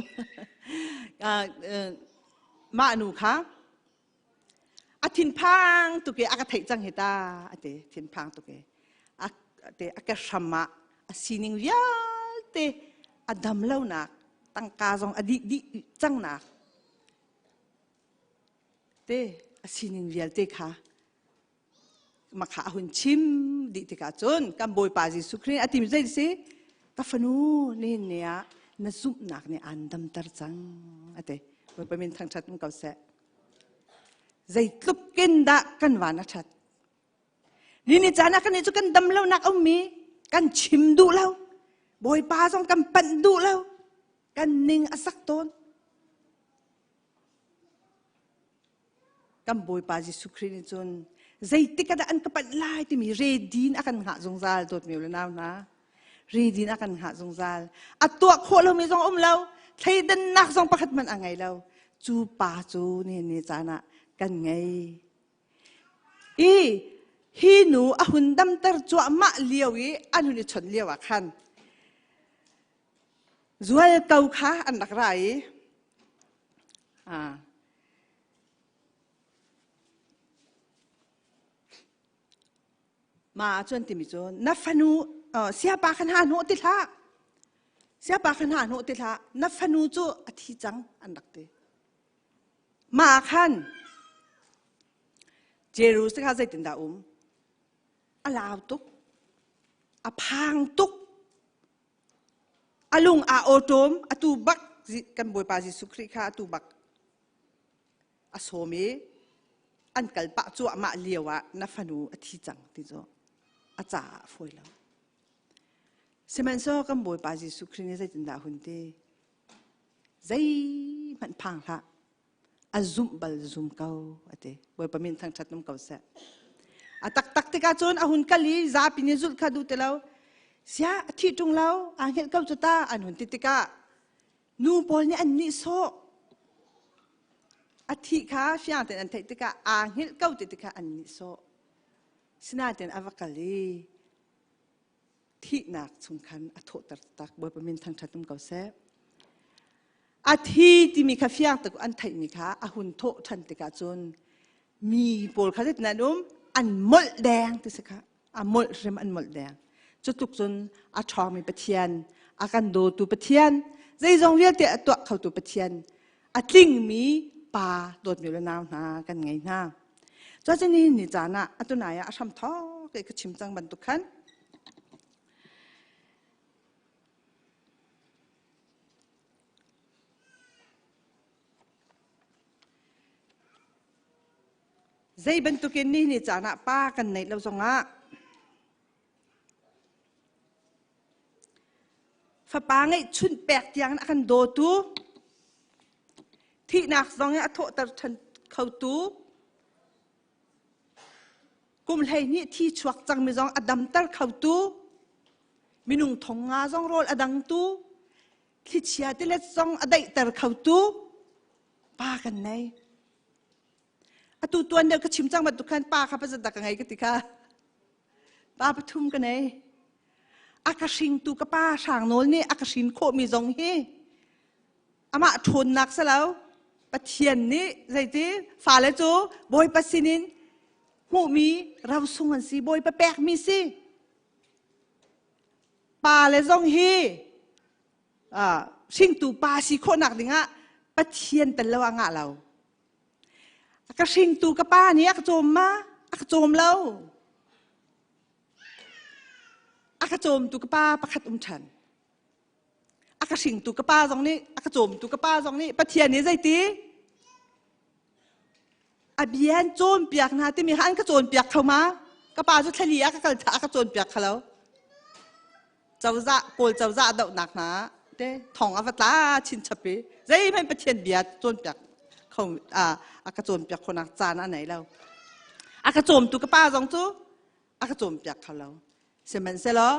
มานูค่ะอาทินพังตุกเกอากาไทยจังเหตาอาเตทินพังตุกเกอากาชมาอาสินิงวิาเตอดำเล่านักตั้งกาจงอดีดิจังนักเตอาสินิงวิาเตค่ะมาขาหุ่นชิมดิติกาจนกับบอยปาจิสุครีอาทิมใจสิกาฟนูเนี่ยน่าซุปนักเนี่ยอันดำตรจังอาเตบอยไปเป็นทางชัดมันเก่าเสะใจตุกกินดะกันวานัชัดนี่จานะกันนี่จุกันดำเล่านักเอามีกันชิมดูเล่าบอยปาส่งกันปั่นดูเล่ากันนิ่งอสักตนกันบอยปาจิสุครีนี่จนใจติกระดานกับปั่นไล่ที่มีเรดีนอากันหาจงซาลตัวมีเลยนะเรดีนอากันหาจงซาลอัตัวโคเรามีจงเล่าใช้ดันนักจงประคัดมันอะไรเล่าจูปาจูนี่จานะกันไงฮีนูอาหุ่นดำตรจัวมะเลี้ยวอันหุ่นชนเลี้ยวขันจวลเก่าค่ะอันนักไรมาจนติมิจนนับฟนูเสียปาขันหาโนติละเสียปาขันหาโนติละนับฟนูจูอธิจังอันนักเตมาขันเจรูสก้าใจตินดาอาลาวตุกอาพังตุกอาลุงอาโอโตมอาตูบักกันบอยปาจิสุคริค่ะอาตูบักอาโสเมอันกัลปะจัวมาเลียวะนัฟนูอธิจังติโจอาจ่าฟอยแล้วเซมันโซกันบอยปาจิสุคริเนี่ยใจตินดาหุ่นเตใจมันพังละอาซุมบัลซุมเก่าอาเตบอยปามินทางชัดน้ำเก่าเสะอาตักติกาจนอาหุ่นกัลีซาปินิจุลขาดูเตลาเสียที่ตรงเราอันเห็นเก่าจุดตาอันหุ่นติกานูบอลเนี่ยอันนี้โซ อาทิข้าฟิอังเต็นอันเทติกาอ่างหิลเก้าติกาอันนิโซสนาเต็นอวกาลีที่นักสำคัญอัฐตักบอยประมินทางชัดตุ้มเก่าเสอาทิที่มีข้าฟิอังตะกุอันไทยมีข้าอาหุนโตทันติกาจนมีโปลข้าเด็ดนันุมอันมลแดงติสค่ะอันมลเรมอันมลแดงจุดตุกจนอาชองมีปะเทียนอากันโดตูปะเทียนใจจงเวียเตะตัวเขาตูปะเทียนอาลิงมีป่าโดดมีละนาวนากันไงนาจ้าเจนี่นิจานะอัตุนายอาชัมท้อเกิดชิมจังบรรทุกขันใจบรรทุกินนี่นิจานะป้ากันในเราสงะฟ้าป้าไงชุนแปลกอย่างนักันโดตูที่นักสองเนี่ยโทษแต่ฉันเขาตูกุมเลยนี่ที่ชวกจังมีจองอดัมตัลเขาตูมีนุ่งทงงาจองโรลอดังตูคิดเชียที่เล็ดจองอได้แต่เขาตูป้ากันในตัวเดียวก็ชิมจังมาตุกันป้าข้าพเจ้าตักไงกันติค่ะป้าปทุมกันไงอากาศิงตูกับป้าช่างโน้นนี่อากาศินโคมีจงเฮอามาทนนักซะแล้วปะเทียนนี่ใจที่ฝ่าเลยจูบอยปัสสินินหูมีเราส่งกันสิบอยปะแปกมีสิป้าเลยจงเฮชิงตูป้าสิโคหนักดิงะปะเทียนแต่ละว่างะเราอากาศิงตูกับป้านี่อักโจมมาอักโจมเราอากาโจมตุกป้าประคัดฉันอากาสิงตุกป้าตรงนี้อากาโจมตุกป้าตรงนี้ปะเทียนนี้ใจตีอาเบียนโจมเปียกนะที่มีขันกระโจนเปียกเข้ามากระป้าจะทะเลอากาศอากาโจนเปียกเขาแล้วเจ้าจะโกลเจ้าจะเดาหนักนะเด้ทองอวตารชินชับปีใจไม่ปะเทียนเบียดโจนเปียกเขาอากาโจนเปียกคนนักจานอันไหนแล้วอากาโจมตุกป้าตรงจูอากาโจมเปียกเขาแล้วเสมันเสร็จแล้ว